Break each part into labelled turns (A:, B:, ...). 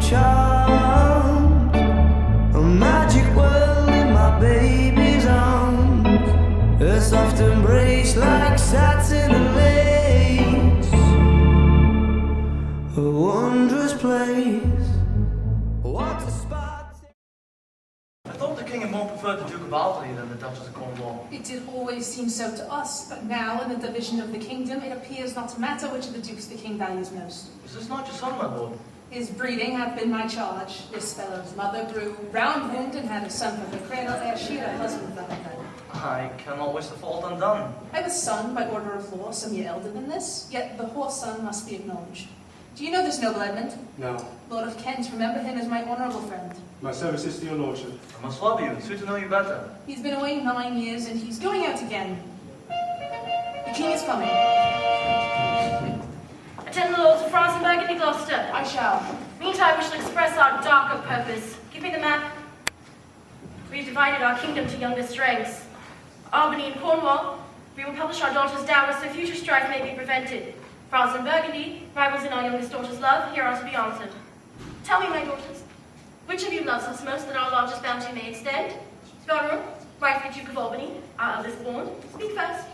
A: charms, a magic world in my baby's arms, a soft embrace like satin and lace, a wondrous place. What a spot.
B: I thought the king and more preferred the Duke of Albany than the Duchess of Cornwall.
C: It did always seem so to us, but now in the division of the kingdom it appears not to matter which of the dukes the king values most.
B: Is this not your son, my lord?
C: His breeding hath been my charge. This fellow's mother grew round-wombed and had a son from the cradle ere she had a husband for her head.
B: I cannot wish the fault undone.
C: I was son by order of law, some year elder than this, yet the horse son must be acknowledged. Do you know this noble Edmund?
D: No.
C: Lord of Kent, remember him as my honourable friend.
D: My services to your lordship.
B: I must love you, and soon to know you better.
C: He's been away 9 years and he's going out again. The king is coming.
E: Attend the lords of France and Burgundy, Gloucester.
C: I shall.
E: Meantime, we shall express our darker purpose. Give me the map. We have divided our kingdom to younger strengths. Albany and Cornwall, we will publish our daughters' dowers so future strife may be prevented. France and Burgundy, rivals in our youngest daughter's love, here are to be answered. Tell me, my daughters, which of you loves us most that our largest bounty may extend? Goneril, rightful Duke of Albany, our eldest born, speak first.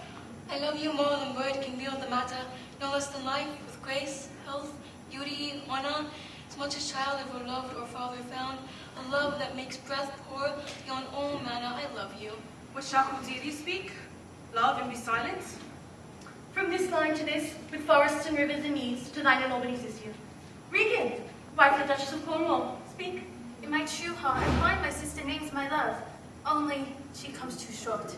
F: I love you more than word can build the matter, no less than life, with grace, health, beauty, honor, as much as child ever loved or father found, a love that makes breath pour beyond all manner. I love you.
G: What shall Cordelia speak? Love and be silent?
E: From this line to this, with forests and rivers and meads, to thine and Albany's issue. Regan, wife of the Duchess of Cornwall, speak.
H: In my true heart, I find my sister names my love, only she comes too short.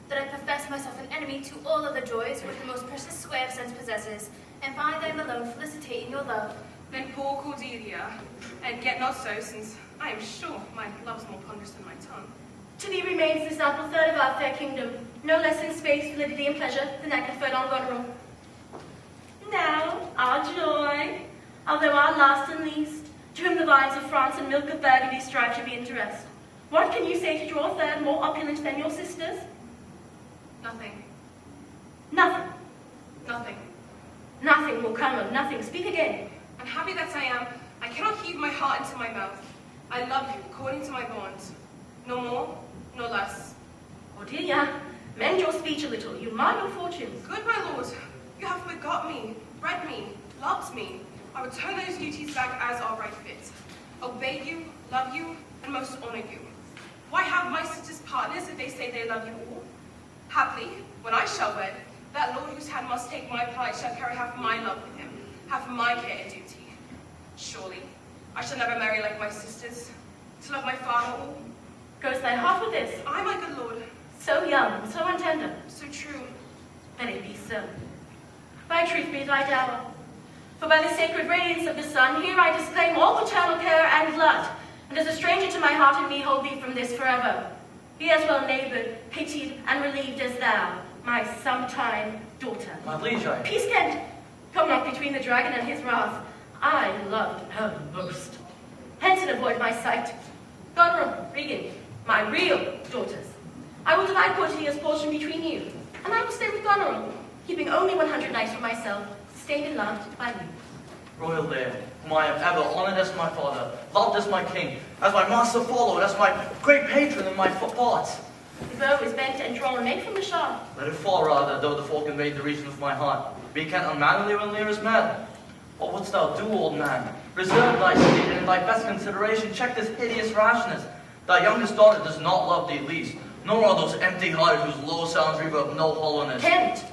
H: That I profess myself an enemy to all other joys which the most precious sway of sense possesses, and find I am alone felicitate in your love.
G: Then poor Cordelia, and yet not so, since I am sure my love's more ponderous than my tongue.
E: To thee remains this ample third of our fair kingdom, no less in space, validity, and pleasure than that conferred on Goneril. Now, our joy, although our last and least, to whom the vines of France and milk of Burgundy strive to be interest. What can you say to draw a third more opulent than your sisters?
G: Nothing.
E: Nothing.
G: Nothing.
E: Nothing will come of nothing. Speak again.
G: Unhappy that I am, I cannot heave my heart into my mouth. I love you according to my bonds. No more, no less.
E: Cordelia, mend your speech a little. You mar your fortunes.
G: Good my lord, you have begot me, bred me, loved me. I return those duties back as are right fit. Obey you, love you, and most honor you. Why have my sisters partners if they say they love you all? Haply, when I shall wed, that lord whose hand must take my plight shall carry half my love with him, half my care and duty. Surely, I shall never marry like my sisters, to love my father all.
E: Goes thy heart with this?
G: I, my good lord.
E: So young, so untender.
G: So true.
E: Let it be so. Thy truth be thy dower. For by the sacred radiance of the sun, here I disclaim all paternal care and blood, and as a stranger to my heart and me hold thee from this forever. Be as well neighboured, pitied, and relieved as thou, my sometime daughter.
B: My liege, I...
E: Peace, Kent. Come not between the dragon and his wrath. I loved her most. Hence and avoid my sight. Goneril, Regan, my real daughters. I will divide Cordelia's portion between you, and I will stay with Goneril, keeping only 100 knights for myself, sustained and loved by me.
B: Royal laird, whom I have ever honoured as my father, loved as my king, as my master followed, as my great patron and my part.
E: The bow is bent and drawn, made from the shaft.
B: Let it fall rather, though the fault invade the region of my heart. Be Kent unmanly when Lear is mad. What wouldst thou do, old man? Reserve thy state, and in thy best consideration check this hideous rashness. Thy youngest daughter does not love thee least, nor are those empty-hearted whose low sounds reverb no hollowness.
E: Kent,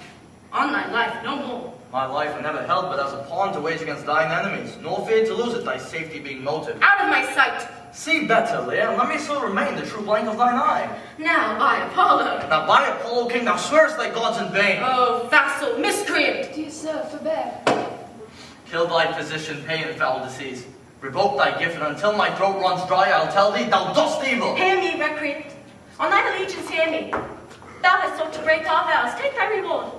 E: on thy life, no more.
B: My life I never held but as a pawn to wage against thine enemies, nor feared to lose it, thy safety being motive.
E: Out of my sight!
B: See better, Lear, and let me so remain the true blank of thine eye.
E: Now by Apollo!
B: Now by Apollo, king, thou swearest thy gods in vain.
E: Oh, vassal, miscreant!
C: Dear sir, forbear.
B: Kill thy physician, pain and foul disease. Revoke thy gift, and until my throat runs dry, I'll tell thee thou dost evil.
E: Hear me, recreant. On thine allegiance, hear me. Thou hast sought to break our vows. Take thy reward.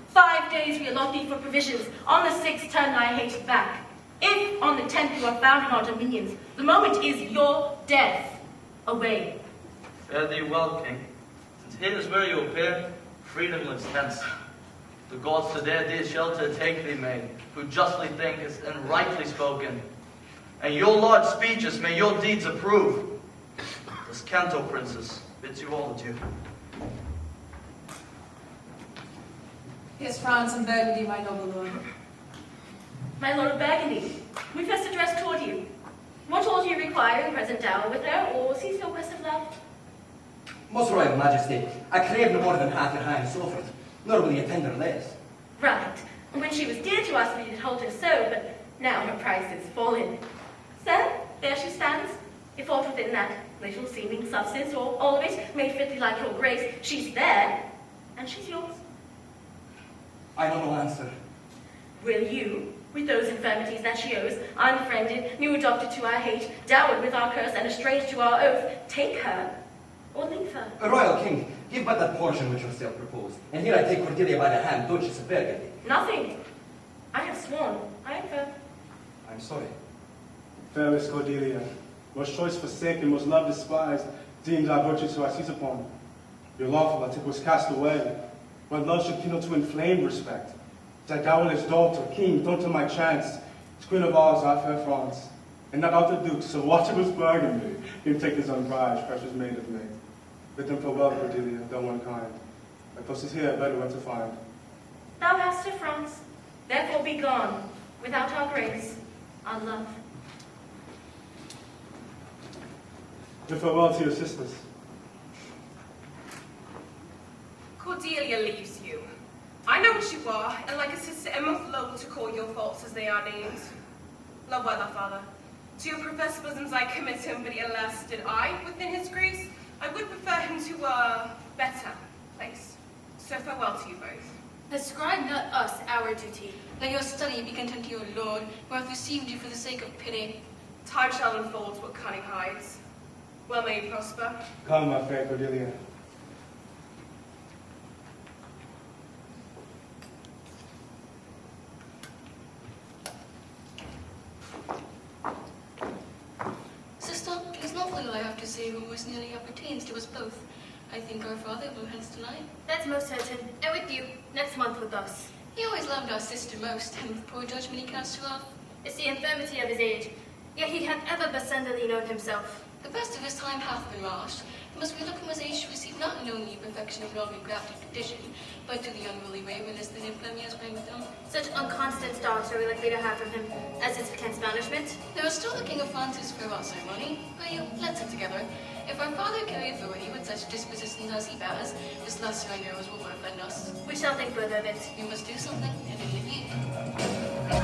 E: 5 days we allot thee for provisions. On the 6th, turn thy hate back. If on the 10th you are found in our dominions, the moment is your death. Away.
B: Fare thee well, king. Since here is where you appear, freedom lives hence. The gods to their dear shelter take thee, maid, who justly thinkest and rightly spoken. and your large speeches may your deeds approve. This Canto princess bids you all adieu.
C: Here's France and Burgundy, my noble lord.
E: My Lord of Burgundy, we first addressed toward you. What all do you require in present dower with her, or cease your quest of love?
D: Most Royal Majesty, I crave no more than half your hand so forth, nor will you tender less.
E: Right. And when she was dear to us, we did hold her so, but now her price is fallen. So, there she stands. If aught within that little seeming substance, or all of it, may fitly like your grace, she's there, and she's yours.
D: I know no answer.
E: Will you, with those infirmities that she owes, unfriended, new adopted to our hate, dowered with our curse, and estranged to our oath, take her, or leave her?
D: Royal King, give but that portion which yourself proposed, and here I take Cordelia by the hand, Duchess of Burgundy.
E: Nothing. I have sworn. I am firm.
D: I'm sorry.
I: Fairest Cordelia, most choice forsaken, most love despised, deemed our virtue to I seize upon. Your lawful I take was cast away, when love should kindle to inflame respect. That dowerless daughter, king, don't to my chance, queen of ours, our fair France, and not out the dukes, so watchable Burgundy, him take his own prize, precious maid of me. Bid them farewell, Cordelia, thou one kind. My post is here, better where to find.
E: Thou hast to France, therefore be gone, without our grace, our love.
I: Bid farewell to your sisters.
G: Cordelia leaves you. I know what you are, and like a sister am most loath to call your faults as they are named. Love well, our father. To your professed bosoms I commit him, but alas, did I, within his grace, I would prefer him to a better place. So farewell to you both.
H: Ascribe not us our duty.
F: Let your study be content to your Lord, who hath received you for the sake of pity.
G: Time shall unfold what cunning hides. Well may you prosper.
I: Come, my fair Cordelia.
F: Sister, it is not little I have to say who most nearly appertains to us both. I think our father will hence tonight.
H: That's most certain. And with you, next month with us.
F: He always loved our sister most, and with poor judgment he cast her off.
H: It's the infirmity of his age. Yet he hath ever bessenderly known himself.
F: The best of his time hath been lost. It must we look him as age to receive not only perfection of noble grafted condition, but to the unruly waywardness that infamy sprang with them.
H: Such unconstant stars are we likely to have from him, as his pretence banishment.
F: There is still the King of France's farewell ceremony. Pray you, let's sit together. If our father carry authority with such dispositions as he bears, this lesser I know will not offend us.
H: We shall think further of it.
F: We must do something, and alleviate.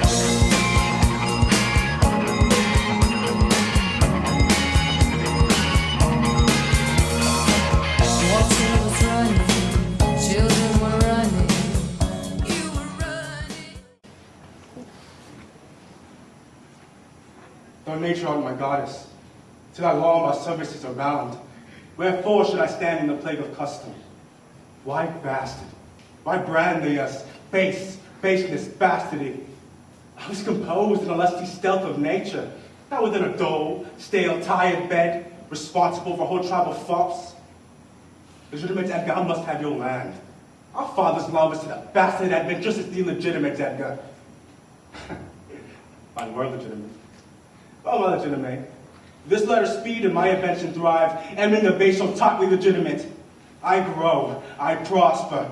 A: Water was running, children were running, you were running.
I: Thou nature art my goddess, to thy law my services are bound. Wherefore should I stand in the plague of custom? Why bastard? Why brand they us? Baseness, bastardy. I was composed in a lusty stealth of nature, not within a dull, stale, tired bed, responsible for a whole tribe of fops. Legitimate Edgar must have your land. Our father's love is to the bastard Edmund just as illegitimate Edgar. Mine were legitimate. Oh, my legitimate. This letter speed and my invention thrive, and in the base shall totally legitimate. I grow, I prosper.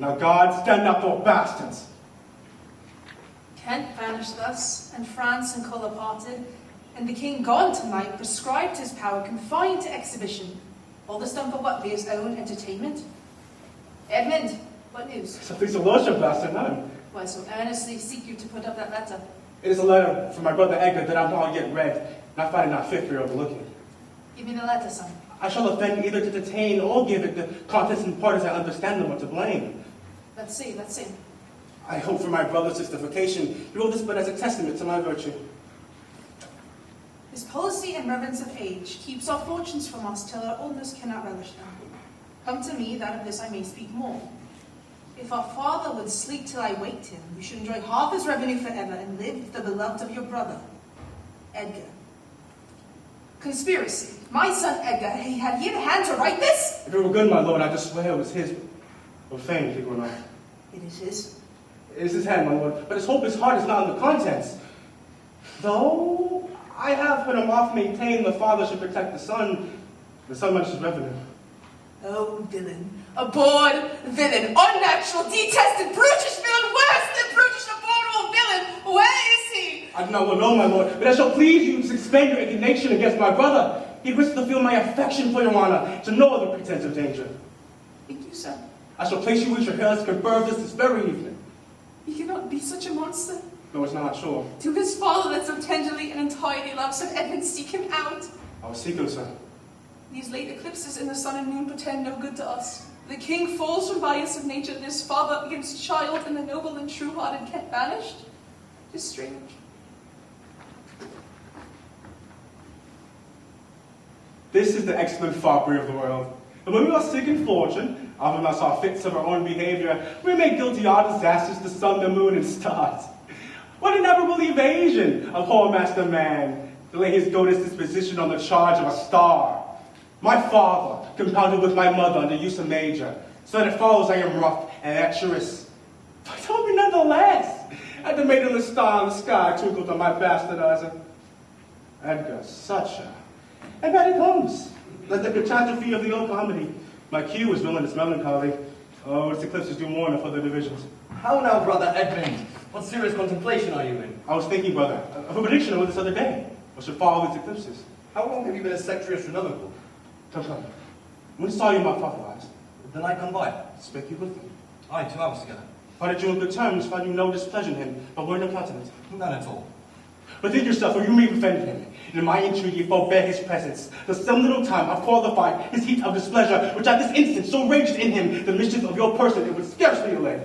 I: Now God, stand up for bastards.
C: Kent vanished thus, and France and colour parted, and the king gone tonight prescribed his power confined to exhibition. All this done for what? His own entertainment? Edmund, what news?
I: So please your lordship, bastard, none.
C: Why so earnestly seek you to put up that letter?
I: It is a letter from my brother Edgar that I've not yet read, and I find it not fit for your overlooking.
C: Give me the letter, son.
I: I shall offend either to detain or give it the contents and part as I understand them or to blame.
C: Let's see, let's see.
I: I hope for my brother's justification, you wrote this but as a testament to my virtue.
C: His policy and reverence of age keeps our fortunes from us till our oldness cannot relish them. Come to me, that of this I may speak more. If our father would sleep till I waked him, we should enjoy half his revenue forever and live with the beloved of your brother, Edgar. Conspiracy. My son Edgar, had he the hand to write this?
I: If it were good, my lord, I just swear it was his. Or fame, if it were not.
C: It is his.
I: It is his hand, my lord, but his hope, his heart is not in the contents. Though, I have heard him oft maintain the father should protect the son much his revenue.
C: Oh, villain. A bored villain. Unnatural, detested, brutish villain. Worse than brutish, abominable villain. Where is he?
I: I do not well know, my lord, but I shall please you to expend your indignation against my brother. He wishes to feel my affection for your honor, to no other pretense of danger.
C: Thank you, sir.
I: I shall place you with your heirs to confirm this very evening.
C: He cannot be such a monster.
I: No, it's not sure.
C: To his father that so tenderly and entirely loves him, Edmund, seek him out.
I: I will seek him, sir.
C: These late eclipses in the sun and moon portend no good to us. The king falls from bias of nature, this father against child, and the noble and true-hearted get banished. It is strange.
I: This is the excellent foppery of the world. And when we are sick in fortune, often us our fits of our own behavior, we make guilty our disasters to sun, the moon, and stars. What inevitable evasion of poor master man to lay his goatless disposition on the charge of a star. My father, compounded with my mother under use of major, so that it follows I am rough and treacherous. But told me nonetheless, at the maiden the star in the sky twinkled on my bastardizer. Edgar, such a... And back it comes, like the catastrophe of the old comedy. My cue is villainous melancholy. Oh, its eclipses do mourn for the divisions.
D: How now, brother Edmund? What serious contemplation are you in?
I: I was thinking, brother, of a prediction over this other day. What should follow these eclipses?
D: How long have you been a secretary astronomical?
I: Come. When saw you my father last?
D: The night gone by.
I: Spake you with him.
D: Aye, 2 hours ago.
I: Parted you on good terms, found you no displeasure in him, but were no countenance.
D: None at all.
I: Bethink yourself, or you may offend him. And in my entreaty, forbear his presence. For some little time I qualify his heat of displeasure, which at this instant so rages in him, the mischief of your person it would scarcely allay.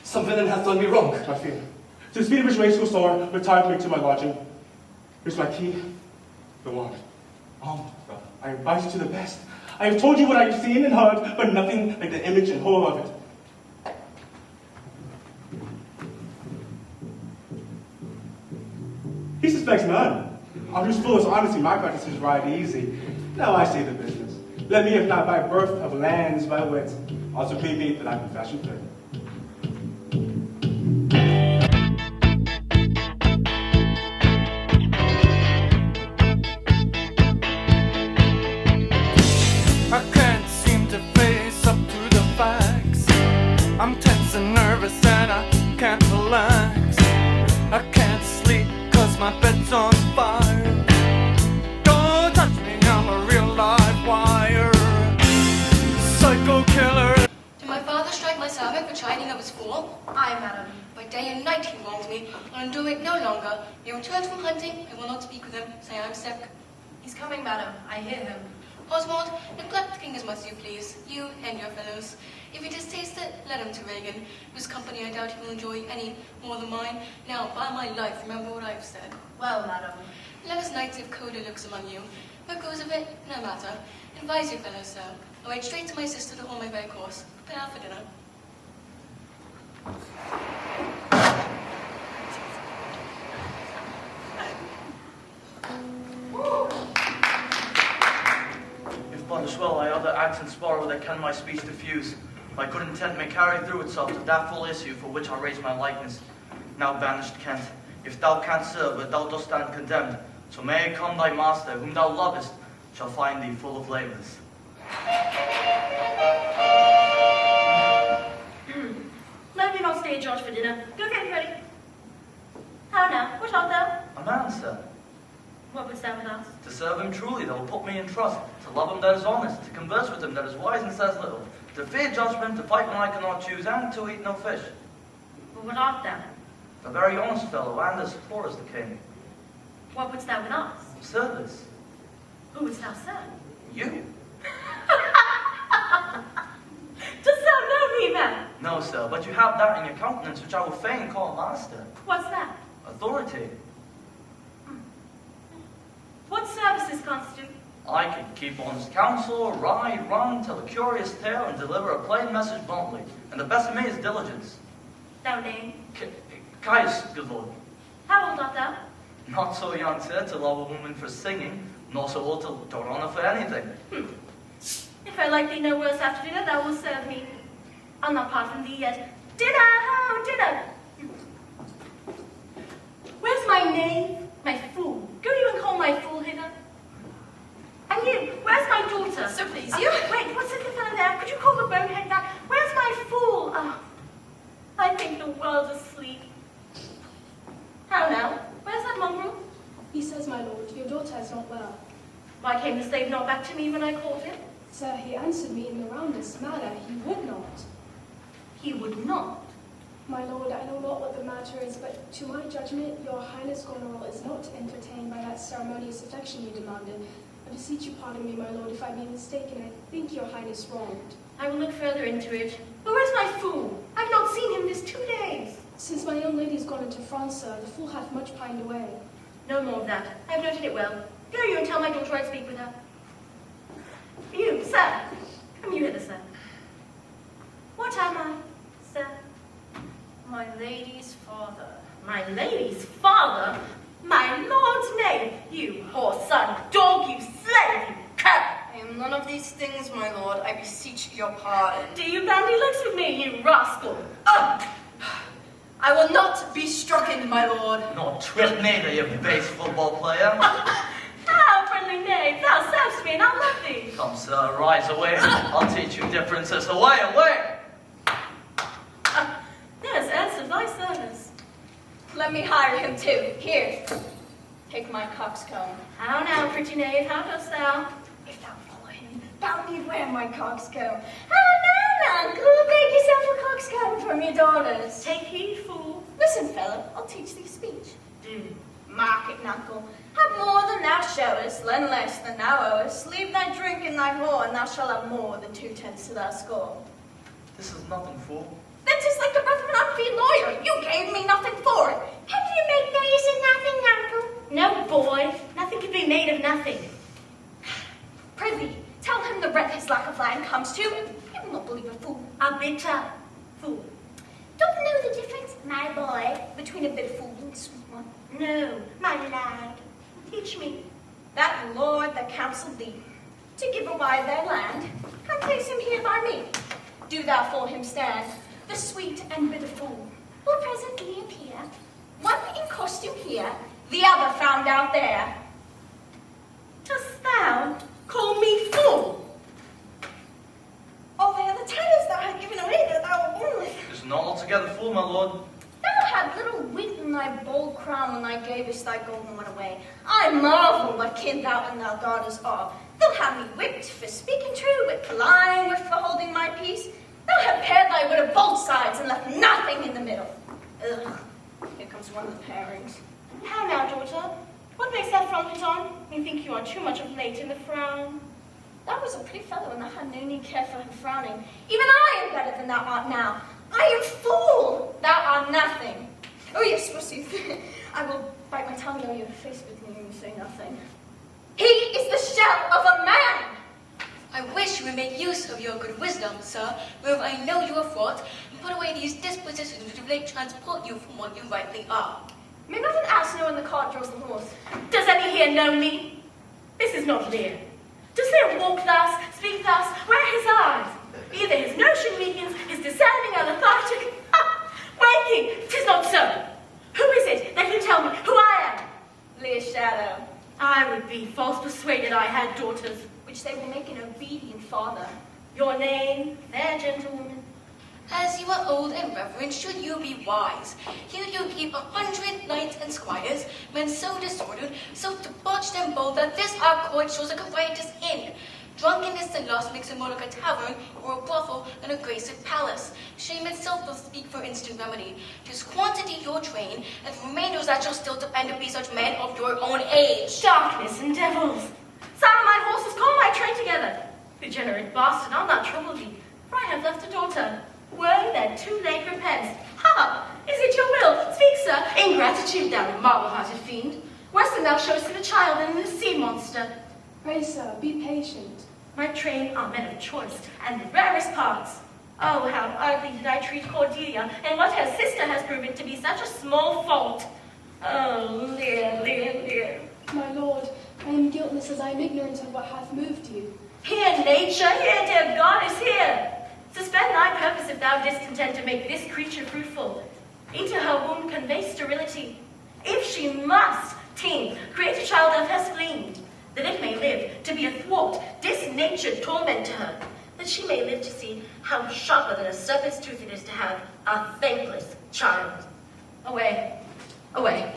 D: Some villain hath done me wrong.
I: I fear. To the speed of his race so sore, retired me to my lodging. Here's my key. The wand.
D: Brother.
I: I advise you to the best. I have told you what I have seen and heard, but nothing like the image and horror of it. He suspects none. On whose fullest honesty my practices ride easy. Now I see the business. Let me, if not by birth, of lands by wit, also pay me that I can fashion fit.
J: I can't seem to face up to the facts. I'm tense and nervous and I can't relax. I can't sleep cause my bed's on fire. Don't touch me, I'm a real live wire. Psycho killer.
F: Did my father strike my servant for chiding of his fall?
E: Aye, madam.
F: By day and night he wrongs me. I'll endure it no longer. He returns from hunting. I will not speak with him. Say I'm sick.
E: He's coming, madam. I hear him.
F: Oswald, neglect the king as much as you please, you and your fellows. If he distaste it, let him to Regan, whose company I doubt he will enjoy any more than mine. Now, by my life, remember what I have said.
E: Well, madam.
F: Let us knights of Coda looks among you. What goes of it, no matter. Advise your fellows, sir. I wait straight to my sister to hold my very course. Prepare for dinner.
B: If but as well I other acts and spar where they can my speech diffuse, my good intent may carry through itself to that full issue for which I raise my likeness. Now banished Kent, if thou canst serve where thou dost stand condemned, so may it come thy master, whom thou lovest, shall find thee full of labours.
E: Let me not stay, George, for dinner. Go get me ready. How now? What art thou?
B: A man, sir.
E: What wouldst thou with us?
B: To serve him truly, that will put me in trust. To love him that is honest. To converse with him that is wise and says little. To fear judgment, to fight when I cannot choose, and to eat no fish.
E: But what art thou?
B: A very honest fellow, and as poor as the king.
E: What wouldst thou with us?
B: Service.
E: Who wouldst thou serve?
B: You?
E: Dost thou know me then?
B: No, sir, but you have that in your countenance which I will fain call master.
E: What's that?
B: Authority.
E: What services constitute?
B: I can keep honest counsel, ride, run, tell a curious tale, and deliver a plain message bluntly. And the best of me is diligence.
E: Thou name?
B: Caius, good lord.
E: How old art thou?
B: Not so young, sir, to love a woman for singing, nor so old to don't honor for anything.
E: If I like thee no worse after dinner, thou wilt serve me. I'll not part from thee yet. Dinner! Ho, dinner! Where's my knave? My fool? Go you and call my fool hither. And you, where's my daughter?
F: So please you.
E: Wait, what's the fellow there? Could you call the bonehead back? Where's my fool? Oh, I think the world's asleep. How now? Where's that mongrel?
K: He says, my lord, your daughter is not well.
E: Why came the slave not back to me when I called him?
K: Sir, he answered me in the roundest manner. He would not.
E: He would not.
K: My lord, I know not what the matter is, but to my judgment, your highness Goneril is not entertained by that ceremonious affection you demanded. I beseech you pardon me, my lord, if I be mistaken. I think your highness wronged.
E: I will look further into it. But where's my fool? I've not seen him this 2 days.
K: Since my young lady is gone into France, sir, the fool hath much pined away.
E: No more of that. I have noted it well. Go you and tell my daughter I speak with her. You, sir. Come you hither, sir. What am I, sir? My lady's father. My lady's father? My lord's name, you whore son, dog, you slave, you cur!
L: I am none of these things, my lord. I beseech your pardon.
E: Do you bandy looks with me, you rascal?
L: I will not be strucken, my lord.
B: Not twit neither, you base football player.
E: How, friendly knave, thou servest me and I'll love thee.
B: Come, sir, rise away. I'll teach you differences. Away, away!
E: Yes, answer thy service.
L: Let me hire him too. Here, take my coxcomb.
E: How now, pretty knave, how dost thou?
L: If thou follow him, thou need wear my coxcomb. How now, go bake yourself a coxcomb from your daughters.
E: Take heed, fool.
L: Listen, fellow, I'll teach thee speech.
E: Do.
L: Mark it, knuckle. Have more than thou showest, lend less than thou owest. Leave thy drink in thy whore, and thou shalt have more than 2/10 to thy score.
B: This is nothing, fool.
L: That is like the breath of an unfeed lawyer. You gave me nothing for it. Have you made days of nothing, uncle?
E: No, boy. Nothing can be made of nothing.
L: Prithee, tell him the breath his lack of land comes to. He will not believe a fool.
E: A bitter fool.
L: Don't know the difference, my boy, between a bitter fool and a sweet one.
E: No, my lad. Teach me.
L: That lord that counselled thee to give away their land, come place him here by me. Do thou for him stand, the sweet and bitter fool will presently appear. One in costume here, the other found out there.
E: Dost thou call me fool?
L: Oh, they are the titles thou hast given away that thou wert born with.
B: It's not altogether fool, my lord.
L: Thou had little wit in thy bold crown when thou gavest thy golden one away. I marvel what kin thou and thy daughters are. They'll have me whipped for speaking true, but lying with for holding my peace. Thou have pared thy wit of both sides and left nothing in the middle. Ugh, here comes one of the pairings.
E: How now, daughter? What makes that frown put on? Methinks you are too much of late in the frown.
L: Thou was a pretty fellow, and thou had no need care for him frowning. Even I am better than thou art now. I am fool. Thou art nothing. Oh yes, forsooth. I will bite my tongue though your face with me and you say nothing. He is the shell of a man.
F: I wish you would make use of your good wisdom, sir, whereof I know you are fraught, and put away these dispositions which of late transport you from what you rightly are.
L: May not an ass know when the cart draws the horse?
E: Does any here know me? This is not Lear. Does Lear walk thus, speak thus? Where are his eyes? Either his notion weakens, his discerning are lethargic. Waking! 'Tis not so. Who is it that can tell me who I am?
L: Lear's shadow,
E: I would be false persuaded I had daughters.
L: which they will make an obedient father.
E: Your name, fair gentlewoman?
F: As you are old and reverend, should you be wise. Here you keep 100 knights and squires, men so disordered, so debauched and bold, that this our court shows like a riotous inn. Drunkenness and lust makes a more like a tavern, or a brothel, than a graceful palace. Shame itself will speak for instant remedy. 'Tis quantity your train, and the remainders that shall still depend to be such men of your own age.
E: Darkness and devils! Saddle my horses, call my train together. Degenerate bastard, I'll not trouble thee, for I have left a daughter. Woe that too late repents. Ha! Is it your will? Speak, sir. Ingratitude, thou marble-hearted fiend. Worse than thou showest to the child and in the sea monster.
K: Pray, sir, be patient.
E: My train are men of choice, and the rarest parts. Oh, how ugly did I treat Cordelia, and what her sister has proven to be such a small fault. Oh, Lear, Lear, Lear.
K: My lord, I am guiltless as I am ignorant of what hath moved you.
E: Here, nature, here, dear goddess, here. Suspend thy purpose if thou didst intend to make this creature fruitful. Into her womb convey sterility. If she must,
L: Teen, create a child of her spleen, that it may live to be a thwart, disnatured torment to her, that she may live to see how sharper than a serpent's tooth it is to have a thankless child. Away, away.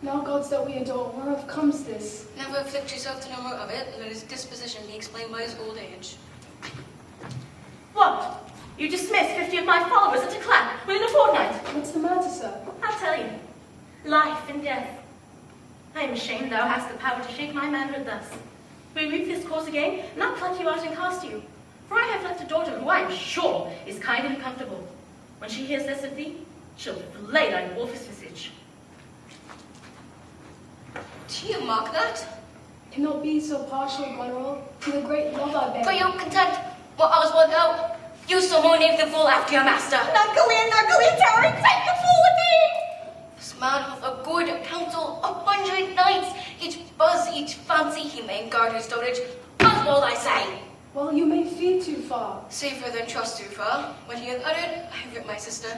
K: Now, gods that we adore, whereof comes this?
F: Never afflict yourself to no more of it, let his disposition be explained by his old age.
L: What? You dismiss 50 of my followers at a clap within a fortnight?
K: What's the matter, sir?
L: I'll tell you. Life and death. I am ashamed thou hast the power to shake my manhood thus. We reap this course again, and I'll pluck you out and cast you. For I have left a daughter who I am sure is kind and comfortable. When she hears less of thee, she'll flay thy wolfish visage.
F: Do you mock that?
K: Cannot be so partial, Goneril. To the great love I bear.
F: For you content, what Oswald know? You so more knave the fool after your master.
L: Knuckly, Terry, take the fool with thee!
F: This man hath a good counsel, 100 knights, each buzz, each fancy, he may guard his dotage. Oswald, I say!
K: Well, you may fear too far.
F: Safer than trust too far. When he hath uttered, I have writ my sister.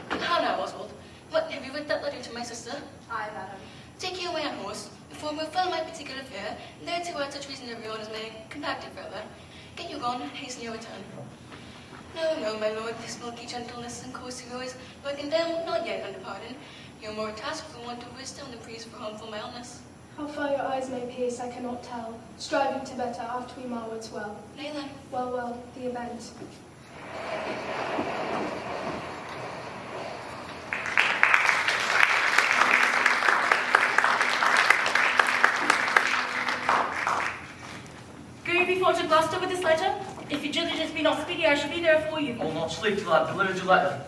F: How now, Oswald? What, have you writ that letter to my sister?
K: Aye, madam.
F: Take you away on horse, before we fill my particular affair, and there to add such reason to everyone as may compact it further. Get you gone, and hasten your return. No, no, my lord, this milky gentleness and course heroes, though condemned, not yet under pardon. You're more tasked for want of wisdom than praise for harmful mildness.
K: How far your eyes may pierce, I cannot tell, striving to better after we marwards well.
F: Nay then.
K: Well, well, the event.
L: Go you before to Gloucester with this letter? If your diligence be not speedy, I shall be there for you.
B: I'll not sleep till I've delivered your letter.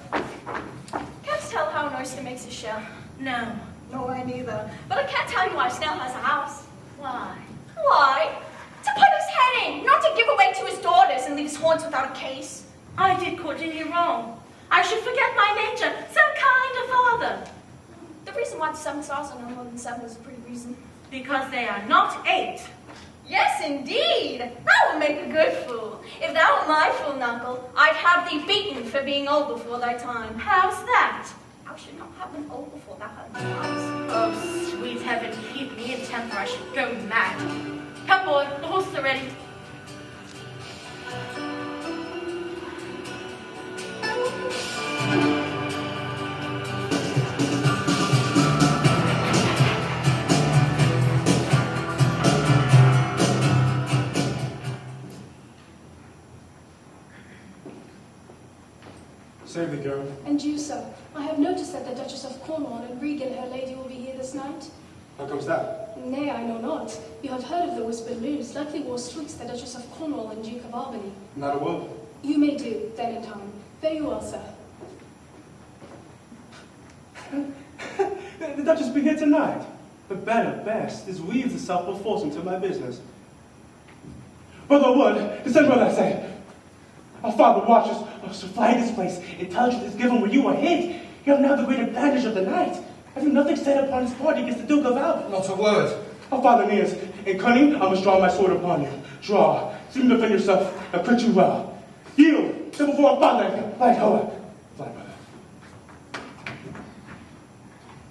L: Canst tell how an oyster makes a shell? No. No, I neither. But I can't tell you why Snell has a house. Why? Why? To put his head in, not to give away to his daughters and leave his haunts without a case. I did Cordelia wrong. I should forget my nature, so kind a father. The reason why the 7 stars are no more than 7 is a pretty reason. Because they are not 8. Yes, indeed. That will make a good fool. If thou were my fool, Knuckle, I'd have thee beaten for being old before thy time. How's that? I should not have been old before thou hadst eyes. Oh, sweet heaven, keep me in temper. I should go mad. Come, boy, the horses are ready.
I: Save the girl.
K: And you, sir, I have noticed that the Duchess of Cornwall and Regan, her lady, will be here this night.
I: How comes that?
K: Nay, I know not. You have heard of the whispered news. Likely wars twixt the Duchess of Cornwall and Duke of Albany.
I: Not a word.
K: You may do, then in time. Very well, sir.
I: The Duchess be here tonight. The better, best, is weaves itself perforce into my business. Brother Wood, descend what I say. Our father watches us to fly this place. Intelligence is given where you are hid. You have now the great advantage of the night. Having nothing said upon his part against the Duke of Albany.
D: Not a word.
I: Our father nears. In cunning, I must draw my sword upon you. Draw. Seem to defend yourself, and put you well. Yield. Step before our father. Light, however. Fly, brother.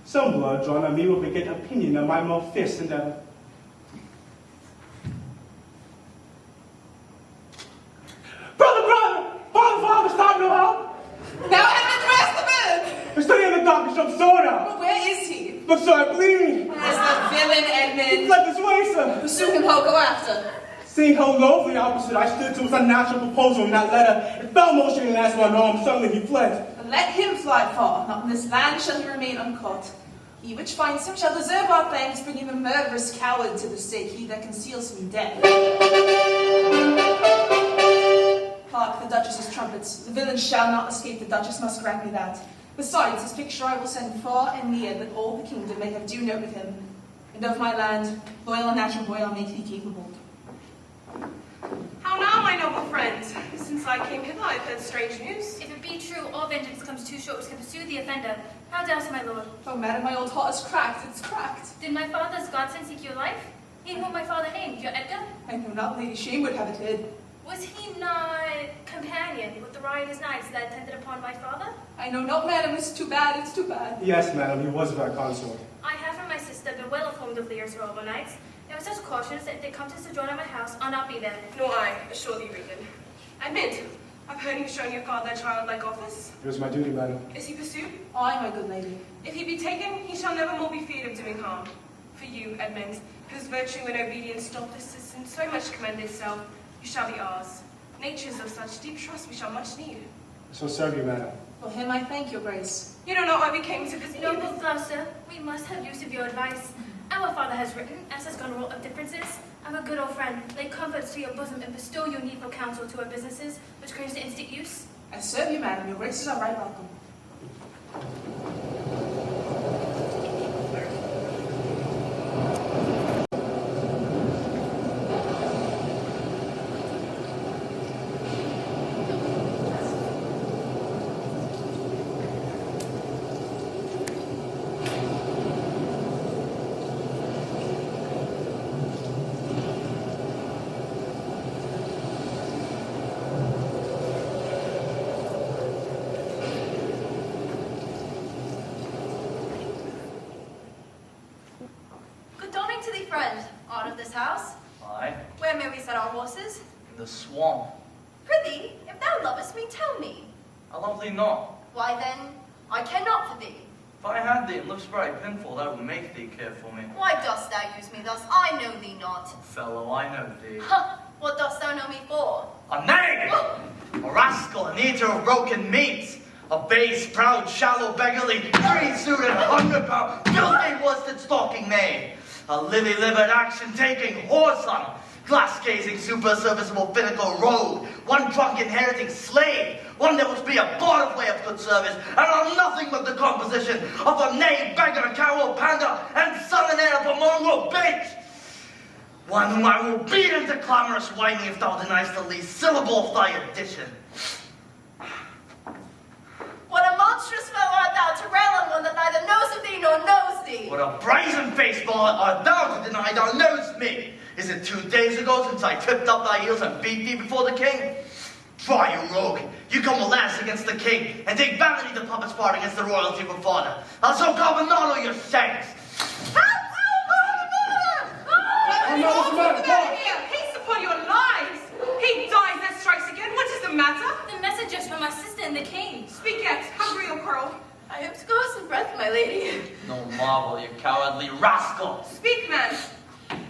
I: Some blood drawn on me will beget opinion of my more fierce endeavor. Father, stop no help!
C: Thou hast addressed the villain!
I: We're studying the darkest of sword out!
C: But where is he?
I: Look, sir, I bleed!
C: Where's the villain, Edmund?
I: Let this way, sir!
C: Pursue him, ho, go after.
I: Seeing how lowly opposite I stood to his unnatural proposal in that letter, it fell motioning last one arm, suddenly he fled.
C: And let him fly far, not in this land shall he remain uncaught. He which finds him shall deserve our thanks, bringing the murderous coward to the stake, he that conceals him dead. Hark, the Duchess's trumpets. The villain shall not escape, the Duchess must grant me that. Besides, his picture I will send far and near, that all the kingdom may have due note of him. And of my land, loyal and natural boy, I'll make thee capable.
G: How now, my noble friend? Since I came hither, I've heard strange news.
H: If it be true, all vengeance comes too short to pursue the offender. How doubts, my lord?
C: Oh, madam, my old heart is cracked, it's cracked.
H: Did my father's godson seek your life? In whom my father named, your Edgar?
C: I know not, Lady Shame would have it hid.
H: Was he not companion with the riotous knights that attended upon my father?
C: I know not, madam. It's too bad. It's too bad.
I: Yes, madam, he was our consort.
H: I have from my sister been well informed of Lear's royal knights. I was just cautious that if they come to sojourn at my house, I'll not be there.
G: Nor I, assure thee, Regan. Admit, I've heard you've shown your father a childlike office.
I: It was my duty, madam.
G: Is he pursued?
C: Aye, my good lady.
G: If he be taken, he shall never more be feared of doing harm. For you, Edmund, whose virtue and obedience doth assist and so much commend itself, you shall be ours. Natures of such deep trust we shall much need.
I: So serve you, madam.
C: For him I thank your grace.
G: You don't know why we came to visit you.
H: Noble Gloucester, we must have use of your advice. Our father has written, as has gone wrought of differences. Our good old friend, lay comforts to your bosom and bestow your needful counsel to our businesses, which craves to instant use.
C: I serve you, madam. Your graces are right welcome.
L: Good dawning to thee, friend. Art of this house?
B: Aye,
L: Where may we set our horses?
B: in the swamp.
L: Prithee, if thou lovest me, tell me.
B: I love thee not.
L: Why then, I care not for thee.
B: If I had thee in lips very pinful, that would make thee care for me.
L: Why dost thou use me thus? I know thee not.
B: Fellow, I know thee.
L: Ha! What dost thou know me for?
B: A knave! A rascal, an eater of broken meats! A base, proud, shallow, beggarly, free-suited, hunger-bound, guilty-worsted stalking knave! A lily-livered, action-taking whoreson! Glass-gazing, super-serviceable, finical rogue! One drunk inheriting slave! One that must be a bought way of good service, and on nothing but the composition of a knave, beggar, coward, panda, and son and heir of a mongrel bitch! One whom I will beat into clamorous whining if thou deniest the least syllable of thy addition.
L: What a monstrous fellow art thou to rail on one that neither knows of thee nor knows thee!
B: What a brazen-faced varlet art thou to deny thou knowest me! Is it 2 days ago since I tripped up thy heels and beat thee before the king? Try, you rogue! You come a lance against the king, and take vanity the puppet's part against the royalty of a father. I'll so carbonado your shanks!
G: Haste upon your lives! He dies, that strikes again. What is the matter?
H: The messengers from my sister and the king.
G: Speak yet. Hungry or quarrel?
L: I hope to go some breath, my lady.
B: No marvel, you cowardly rascal!
G: Speak, man.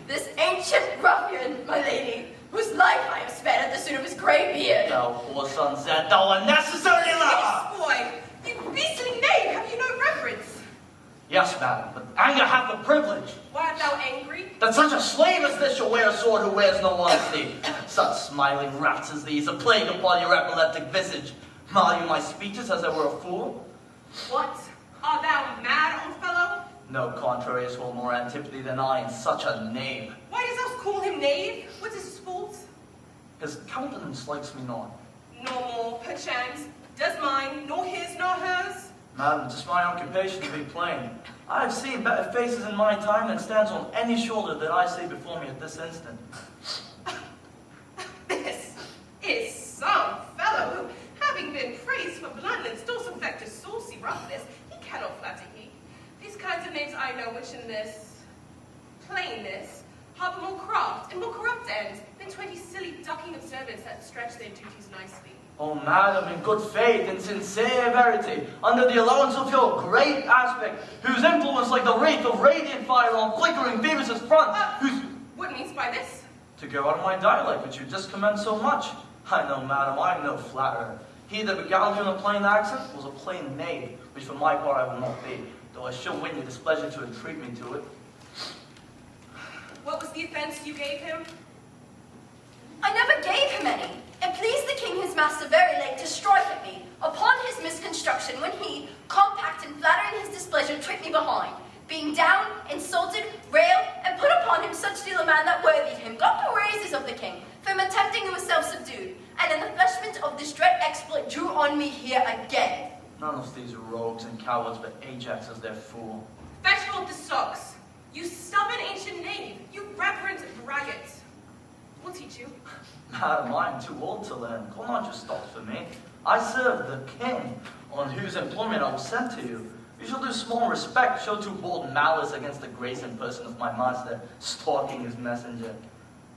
L: This ancient ruffian, my lady, whose life I have spared at the suit of his grey beard.
B: Thou whoreson, that thou unnecessary lover!
G: Boy, you beastly knave, have you no reverence?
B: Yes, madam, but anger hath the privilege.
G: Why art thou angry?
B: That such a slave as this shall wear a sword who wears no honesty. Such smiling rats as these, a plague upon your epileptic visage. Mar you my speeches as I were a fool?
G: What? Art thou mad, old fellow?
B: No contrary is hold more antipathy than I in such a knave.
G: Why dost thou call him knave? What is his fault?
B: His countenance likes me not.
G: No more, perchance. Does mine, nor his, nor hers?
B: Madam, 'tis my occupation to be plain. I have seen better faces in my time than stands on any shoulder that I see before me at this instant.
G: This is some fellow who, having been praised for bluntness, does affect a saucy roughness. He cannot flatter he. These kinds of names I know which in this plainness harbor more craft and more corrupt ends than 20 silly ducking of servants that stretch their duties nicely.
B: Oh, madam, in good faith and sincere verity, under the allowance of your great aspect, whose influence like the wraith of radiant fire on flickering Phoebus' front, whose...
G: What means by this?
B: To go out of my dialect, which you just commend so much. I know, madam, I am no flatterer. He that beguiled you in a plain accent was a plain knave, which for my part I will not be, though I shall win your displeasure to entreat me to it.
G: What was the offense you gave him?
L: I never gave him any. It pleased the king his master very late to strike at me upon his misconstruction when he, compact and flattering his displeasure, tripped me behind. Being down, insulted, railed, and put upon him such deal a man that worthied him, got the praises of the king, for him attempting who was self-subdued, and in the fleshment of this dread exploit drew on me here again.
B: None of these rogues and cowards but Ajax as their fool.
G: Fetch forth the stocks. You stubborn ancient knave, you reverent braggart. We'll teach you.
B: Madam, I am too old to learn. Call not your stocks for me. I serve the king, on whose employment I was sent to you. You shall do small respect, show too bold malice against the grace and person of my master, stalking his messenger.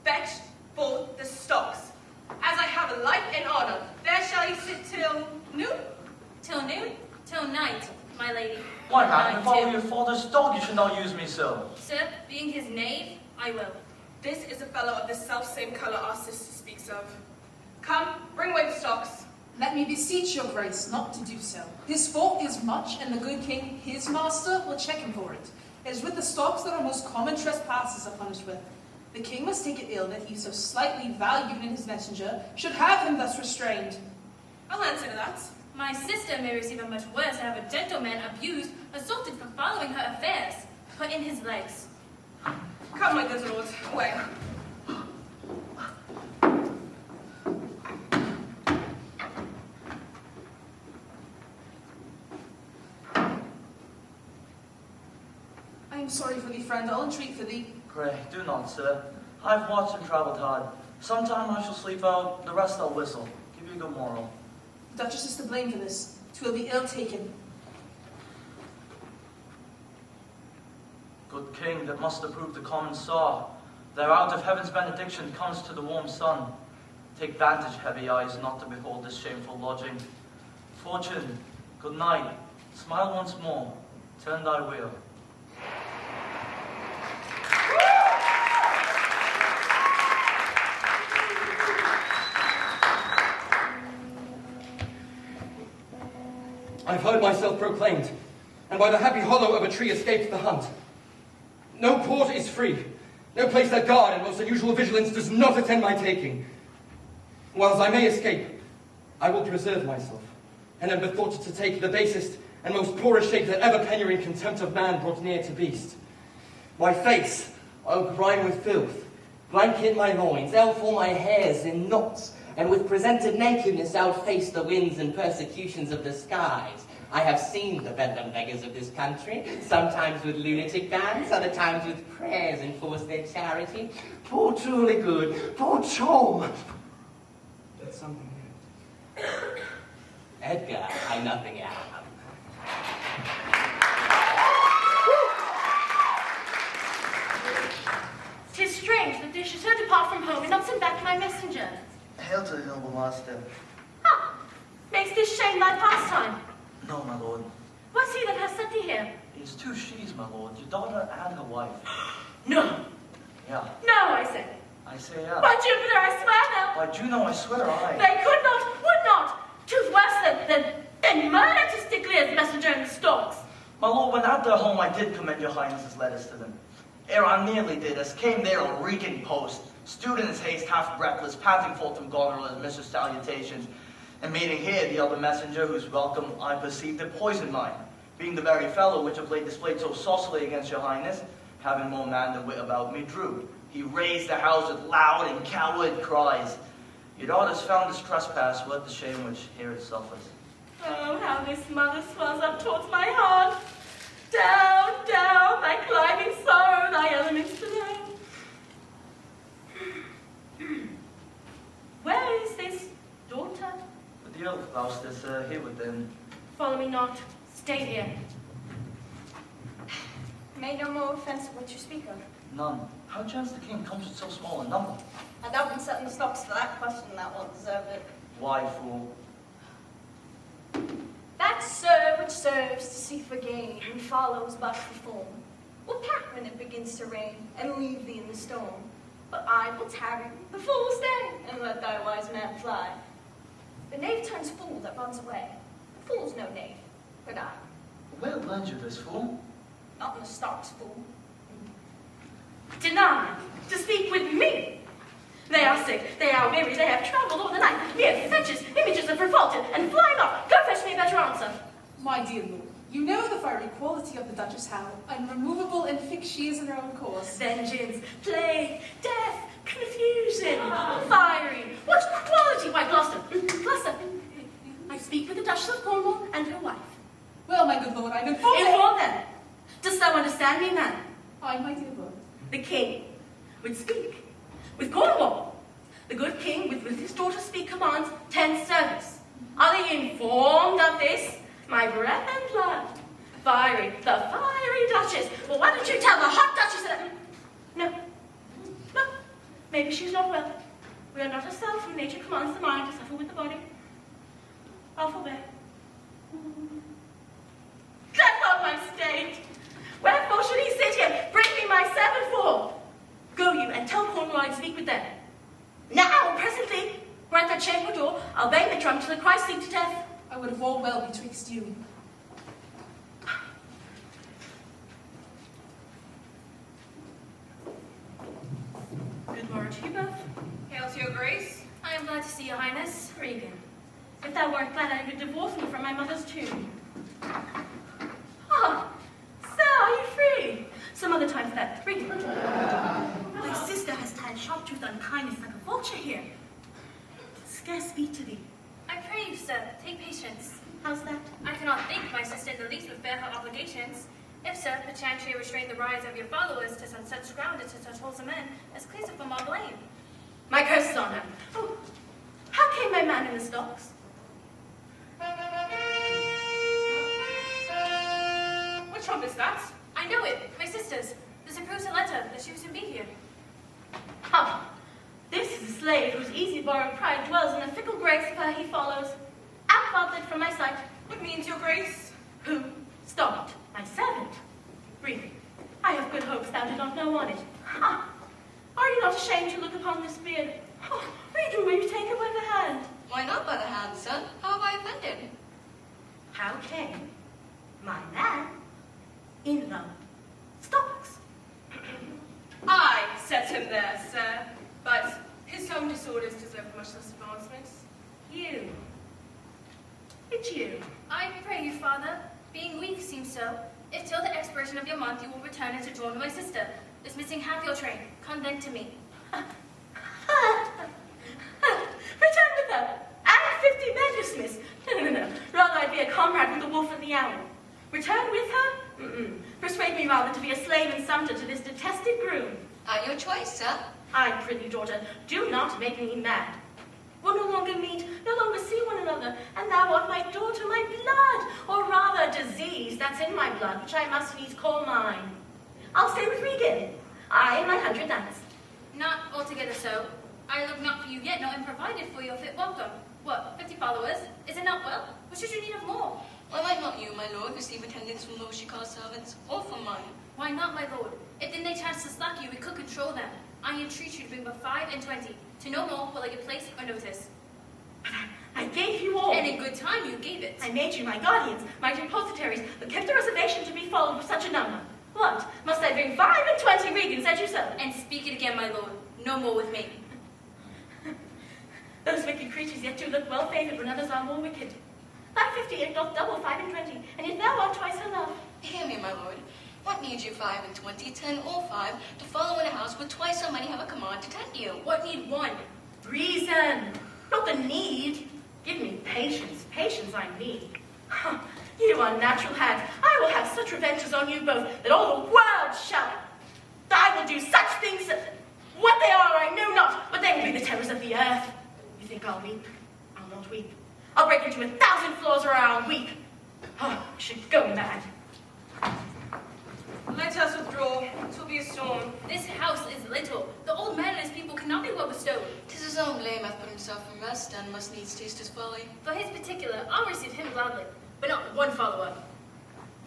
G: Fetch forth the stocks. As I have a life and honor, there shall you sit till noon.
H: Till noon? Till night, my lady.
B: Why, madam,
H: Night
B: if I were
H: too.
B: your father's dog, you should not use me so.
H: Sir, being his knave, I will.
G: This is a fellow of the self-same color our sister speaks of. Come, bring away the stocks.
C: Let me beseech your grace not to do so. His fault is much, and the good king, his master, will check him for it. It is with the stocks that our most common trespasses are punished with. The king must take it ill that he so slightly valued in his messenger should have him thus restrained.
G: I'll answer to that.
H: My sister may receive a much worse and have a gentleman abused, assaulted for following her affairs, put in his legs.
G: Come, my good lord, away.
C: I am sorry for thee, friend. I'll entreat for thee.
B: Pray, do not, sir. I've watched and travelled hard. Sometime I shall sleep out, the rest I'll whistle. Give you a good moral.
C: The Duchess is to blame for this. 'Twill be ill taken.
B: Good king, that must approve the common saw. There out of heaven's benediction comes to the warm sun. Take vantage, heavy eyes, not to behold this shameful lodging. Fortune, good night. Smile once more. Turn thy wheel.
D: I've heard myself proclaimed, and by the happy hollow of a tree escaped the hunt. No port is free, no place that guard and most unusual vigilance does not attend my taking. Whilst I may escape, I will preserve myself, and am bethought to take the basest and most poorest shape that ever penury and contempt of man brought near to beast. My face I'll grind with filth, blanket my loins, elf all my hairs in knots, and with presented nakedness outface the winds and persecutions of the skies. I have seen the bedlam beggars of this country, sometimes with lunatic bands, other times with prayers enforce their charity. Poor truly good, poor Chom. But something new. Edgar, I nothing am.
E: 'Tis strange that they should so depart from home and not send back my messenger.
B: Hail to the noble master.
E: Ha! Makes this shame thy pastime.
B: No, my lord.
E: What's he that has sent thee here?
B: It's two she's, my lord, your daughter and her wife.
E: No,
B: Yeah,
E: no, I say.
B: I say yeah.
E: By Jupiter, I swear now.
B: By Juno, I swear I.
E: They could not, would not. 'Tis worse than murder to stick Lear's messenger in the stocks.
B: My lord, when at their home I did commend your highness's letters to them. Ere I nearly did as came there a reeking post, stewed in his haste, half breathless, panting forth from Goneril's mistress' salutations, and meeting here the other messenger, whose welcome I perceived had poisoned mine, being the very fellow which of late displayed so saucily against your highness, having more man than wit about me, drew. He raised the house with loud and coward cries. Your daughter's found this trespass worth the shame which here it suffers.
E: Oh, how this mother swells up towards my heart. Down, down, thy climbing sorrow, thy elements below. Where is this daughter?
B: But the Earl of Gloucester is here within.
E: Follow me not. Stay here.
L: May no more offense of what you speak of.
B: None. How chanced the king comes with so small a number?
L: And thou been setting the stocks for that question, that won't deserve it.
B: Why, fool?
L: That sir which serves to seek for gain and follows but for form, will pack when it begins to rain and leave thee in the storm. But I will tarry, the fool will stay, and let thy wise man fly. The knave turns fool that runs away. The fool's no knave, but I.
B: Where learned you this, fool?
L: Not in the stocks, fool.
E: Deny to speak with me. They are sick, they are weary, they have travelled all the night. Mere fetches, images of revolted, and fly not. Go fetch me a better answer.
C: My dear lord, you know the fiery quality of the Duchess how unremovable and fixed she is in her own course.
E: Vengeance, plague, death, confusion, fiery. What quality, why, Gloucester? Gloucester, I speak with the Duchess of Cornwall and her wife.
C: Well, my good lord, I've informed
E: Inform them. Dost thou understand me, man?
C: I, my dear lord.
E: The king would speak with Cornwall. The good king, with his daughter speak commands, tends service. Are they informed of this? My breath and blood. The fiery Duchess. Well, why don't you tell the hot Duchess that... No. Maybe she's not well. We are not herself, and nature commands the mind to suffer with the body. I'll forbear. Death on my state! Wherefore should he sit here? Bring me my servant for. Go you and tell Cornwall I'd speak with them. Now, presently, we're at the chamber door. I'll bang the drum till the cry sleep to death.
C: I would have all well betwixt you.
E: Good morrow to you both.
G: Hail to your grace.
H: I am glad to see your highness.
E: Regan, if thou weren't glad I could divorce me from my mother's tomb. Ah, so are you free? Some other time for that. Regan. My sister has tied Sharptooth unkindness like a vulture here. Scarce speak to thee.
H: I pray you, sir, take patience.
E: How's that?
H: I cannot think my sister in the least would bear her obligations. If, sir, perchance you restrain the rise of your followers to such ground and to such wholesome men as clears her from all blame.
E: My curse is on her. Oh, how came my man in the stocks?
G: What trump is that?
H: I know it, my sister's. This approves a letter that she was to be here.
E: Ha! This is a slave whose easy-borrowed pride dwells in the fickle grace of her he follows. Outfaulted from my sight.
G: What means your grace?
E: Who stopped my servant? Regan, I have good hopes thou did not know on it. Ha! Are you not ashamed to look upon this beard? Oh, Regan, will you take her by the hand?
F: Why not by the hand, son? How have I offended?
E: How came my man in the stocks?
G: I set him there, sir. But his own disorders deserve much less advancement.
E: You. It's you.
H: I pray you, father, being weak seems so, if till the expiration of your month you will return and to join my sister, dismissing half your train, come then to me.
E: Return with her, and 50 men dismissed. No. Rather I'd be a comrade with the wolf and the owl. Return with her? Persuade me rather to be a slave and sumter to this detested groom.
F: At your choice, sir.
E: I prithee, daughter, do not make me mad. We'll no longer meet, no longer see one another, and thou art my daughter, my blood, or rather disease that's in my blood, which I must needs call mine. I'll stay with Regan, I and my 100 knights.
H: Not altogether so. I look not for you yet, nor am provided for your fit welcome. What, 50 followers? Is it not well? Or should you need of more?
F: Why might not you, my lord, receive attendance from those she calls servants, or from mine?
H: Why not, my lord? If then they chance to slack you, we could control them. I entreat you to bring but 5 and 20. To no more will I give place or notice.
E: But I gave you all.
H: And in good time you gave it.
E: I made you my guardians, my depositaries, but kept a reservation to be followed with such a number. What? Must I bring 5 and 20 Regans, said you so?
H: And speak it again, my lord. No more with me.
E: Those wicked creatures yet do look well favoured when others are more wicked. Thy 58 doth double 5 and 20, and yet thou art twice her love.
F: Hear me, my lord. What need you 5 and 20, 10 or 5, to follow in a house where twice so many have a command to tend you?
H: What need 1?
E: Reason, not the need. Give me patience, patience I need. You unnatural hag, I will have such revenges on you both that all the world shall. I will do such things that what they are I know not, but they will be the terrors of the earth. You think I'll weep? I'll not weep. I'll break into 1,000 floors or I'll weep. I should go mad.
G: Let us withdraw. 'Twill be a storm.
H: This house is little. The old man and his people cannot be well bestowed.
F: 'Tis his own blame hath put himself in rest, and must needs taste his folly.
H: For his particular, I'll receive him gladly, but not 1 follower.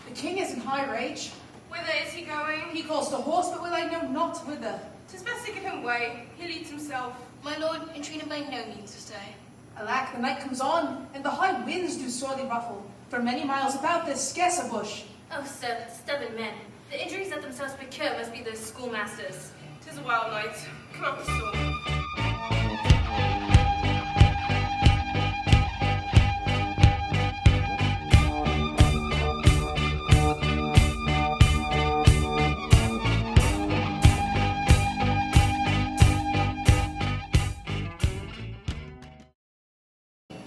C: The king is in high rage.
G: Whither is he going?
C: He calls to horse, but will I know not whither.
G: 'Tis best to give him way. He leads himself.
F: My lord, entreat him by no means to stay.
C: Alack, the night comes on, and the high winds do sorely ruffle. For many miles about there's scarce a bush.
H: Oh, sir, stubborn men. The injuries that themselves procure must be those schoolmasters.
G: 'Tis a wild night. Come out the storm.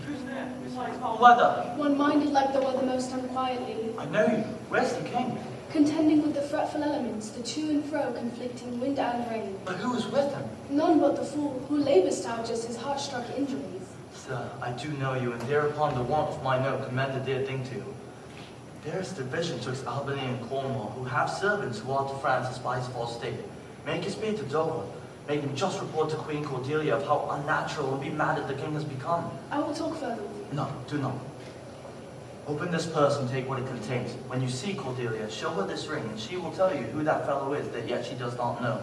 B: Who's there? Besides foul weather.
K: One minded like the weather most unquietly.
B: I know you. Where's the king?
K: contending with the fretful elements, the to and fro conflicting wind and rain.
B: But who is with him?
K: None but the fool, who labours to adjust his heart-struck injuries.
B: Sir, I do know you, and thereupon the want of my note commend a dear thing to you. There is division twixt Albany and Cornwall, who have servants who are to France as spies of our state. Make his speed to Dover. Make him just report to Queen Cordelia of how unnatural and be mad that the king has become.
K: I will talk further with you.
B: No, do not. Open this purse and take what it contains. When you see Cordelia, show her this ring, and she will tell you who that fellow is that yet she does not know.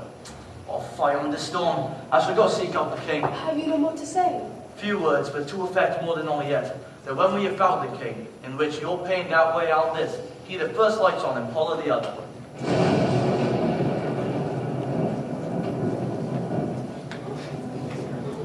B: I'll fire on this storm. I shall go seek out the king.
K: Have you no more to say?
B: Few words, but to effect more than all yet. That when we have found the king, in which your pain outweigh out this, he that first lights on him, follow the other.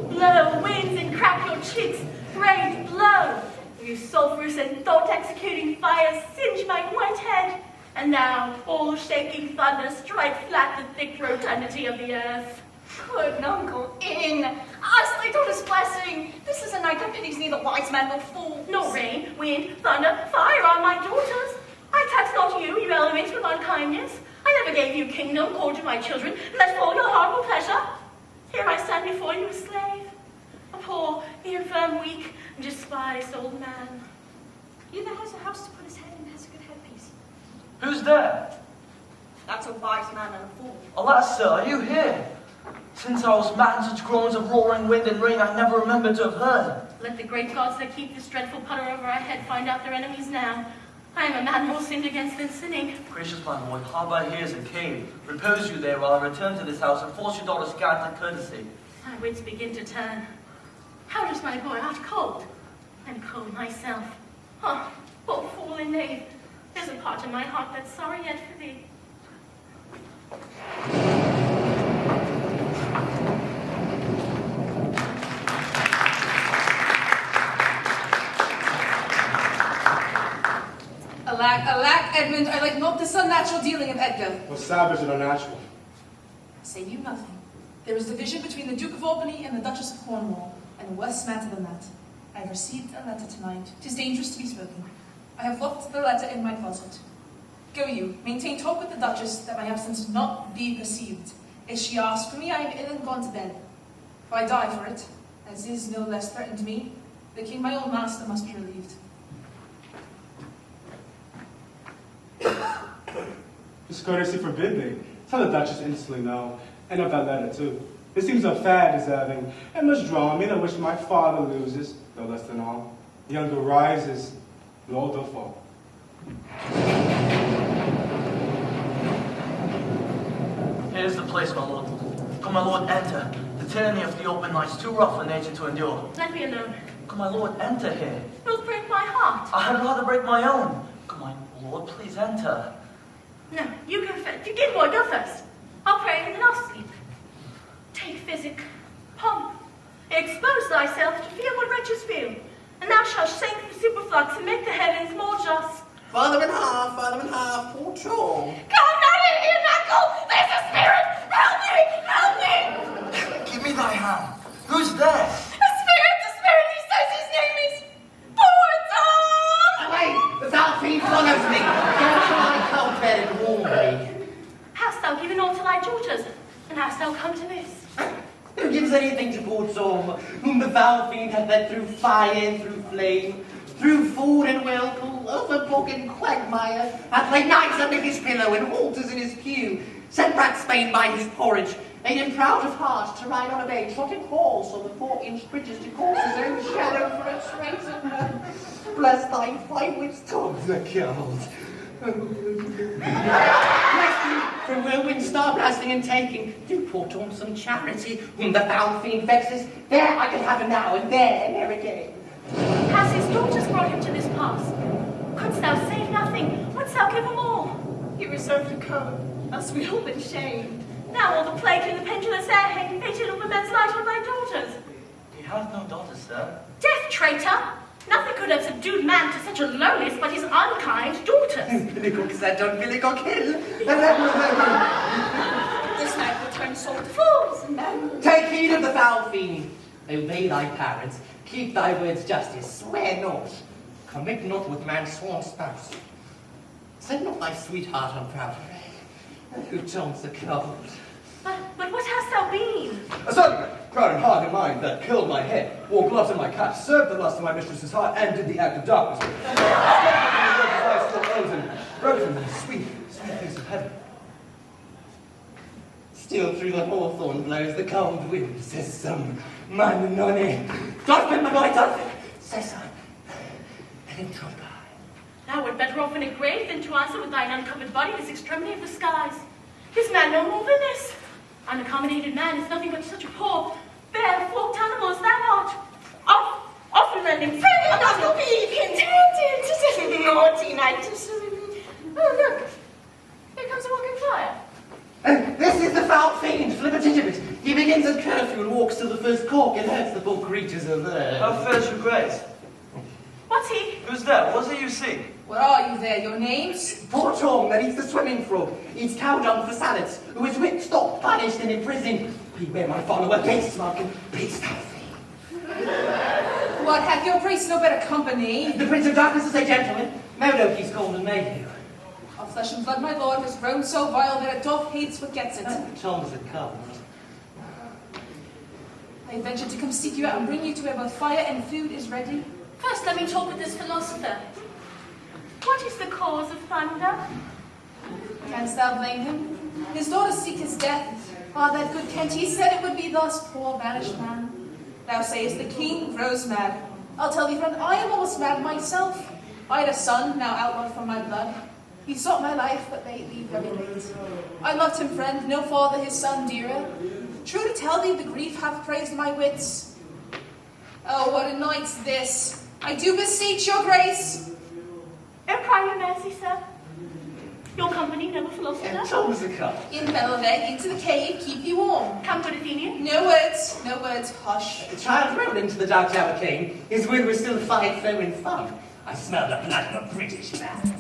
E: Blow, winds, and crack your cheeks. Rain, blow. You sulphurous and thought-executing fire, singe my white head. And now, all shaking thunder, strike flat the thick rotundity of the earth.
L: Good uncle, in. Ask thy daughter's blessing. This is a night that pities neither wise man nor fool.
E: No rain, wind, thunder, fire are my daughters. I tax not you, you elements, with unkindness. I never gave you kingdom, called you my children, let fall your horrible pleasure. Here I stand before you a slave, a poor, infirm, weak, despised old man.
L: He that has a house to put his head in has a good headpiece.
B: Who's there?
L: That's a wise man and a fool.
B: Alas, sir, are you here? Since I was mad, such groans of roaring wind and rain I never remember to have heard.
E: Let the great gods that keep this dreadful putter over our head find out their enemies now. I am a man more sinned against than sinning.
B: Gracious my lord, hard by here is a cave. Repose you there while I return to this house and force your daughter's scant courtesy.
E: My wits begin to turn. How does my boy out cold? I'm cold myself. Oh, poor fool and knave. There's a part of my heart that's sorry yet for thee.
C: Alack, Edmund, I like not this unnatural dealing of Edgar.
I: Or savage and unnatural.
C: Say you nothing. There is division between the Duke of Albany and the Duchess of Cornwall, and worse matter than that. I have received a letter tonight. 'Tis dangerous to be spoken. I have locked the letter in my closet. Go you, maintain talk with the Duchess that my absence not be perceived. If she asks for me, I am ill and gone to bed. If I die for it, as is no less threatened to me, the king my old master must be relieved.
I: Discourtesy forbid thee. Tell the Duchess instantly no, and of that letter too. It seems a fad deserving, and much drama in which my father loses, no less than all. The younger rises, the older fall.
B: Here's the place, my lord. Come, my lord, enter. The tyranny of the open night's too rough for nature to endure.
E: Let me alone.
B: Come, my lord, enter here.
E: You'll break my heart.
B: I had rather break my own. Come, my lord, please enter.
E: No, you go first. You did, boy, go first. I'll pray and then I'll sleep. Take physic, pomp. Expose thyself to feel what wretches feel, and thou shalt sink the superflux and make the heavens more just.
M: Father and half, poor Tom.
L: Come not in here, Knuckle! There's a spirit! Help me!
B: Give me thy hand. Who's there?
L: A spirit! He says his name is Poor Tom!
M: Away! The foul fiend follows me. Go to my cold bed and warm me.
E: Hast thou given all to thy daughters, and hast thou come to this?
M: Who gives anything to poor Tom, whom the foul fiend hath led through fire and through flame, through food and whirlpool, over brook and quagmire, hath laid knives under his pillow and halters in his pew, sent Ratsbane by his porridge, made him proud of heart to ride on a bay, trotted horse on the 4-inch bridges to cause his own shadow for a traitor. Bless thy 5 wits, Tom the cold. Bless thee from whirlwind, star blasting and taking. Do poor Tom some charity, whom the foul fiend vexes. There I can have him now, and there never again.
E: Has his daughters brought him to this pass? Couldst thou save nothing? Wouldst thou give them all?
L: He reserved to come, else we all been shamed.
E: Now all the plague in the pendulous air hang fated over men's light on thy daughters.
B: He hath no daughters, sir.
E: Death, traitor! Nothing could have subdued man to such a lowliness but his unkind daughters.
M: Billycock said, don't Billycock kill.
L: This night will turn soul to fools, and then...
M: Take heed of the foul fiend. Obey thy parents. Keep thy words justice. Swear not. Commit not with man's sworn spouse. Send not thy sweetheart on proud array, who taunts the cold.
E: But what hast thou been?
D: A servant, proud and hard in mind, that curled my head, wore gloves on my cap, served the lust of my mistress's heart, and did the act of darkness. Wrote him the sweet things of heaven.
M: Still through the hawthorn blows the cold wind, says some man nonny. Dolphin, my boy, Dolphin, says I, and him come by.
E: Thou wert better off in a grave than to answer with thine uncovered body this extremity of the skies. This man no more than this. Unaccommodated man is nothing but such a poor, bare, forked animal as thou art. Often lending
L: Pray not to be contented. Naughty night.
E: Oh, look. Here comes a walking flyer.
M: This is the foul fiend, Flibbertigibbet. He begins at curfew and walks till the first cork and hurts the poor creatures of there.
B: How fares your grace?
E: What's he?
B: Who's there? What's it you seek?
C: What are you there? Your names?
M: Poor Tom that eats the swimming frog, eats cow dung for salads, who is whipped, stopped, punished, and imprisoned. Beware my follower, peace, Malcolm, peace, thou fiend.
C: What, hath your grace no better company?
M: The Prince of Darkness is a gentleman. Modoc he's called and Mayhew.
C: Our flesh and blood, my lord, has grown so vile that it doth hates what gets it.
M: Tom's a cold.
C: I ventured to come seek you out and bring you to where both fire and food is ready.
E: First, let me talk with this philosopher. What is the cause of thunder?
C: Canst thou blame him? His daughters seek his death. Ah, that good Kent, he said it would be thus, poor banished man. Thou sayest the king grows mad. I'll tell thee, friend, I am almost mad myself. I had a son, now outlawed from my blood. He sought my life, but lately very late. I loved him, friend, no father his son dearer. True to tell thee, the grief hath crazed my wits. Oh, what a night's this! I do beseech your grace.
E: Oh, cry your mercy, sir. Your company, noble philosopher.
M: And Tom's a cold.
C: In Belve, into the cave, keep you warm.
E: Come, good Athenian.
C: No words, hush.
M: The child rode into the dark tower came. His word was still fire, flow, and fun. I smell the blood of a British man.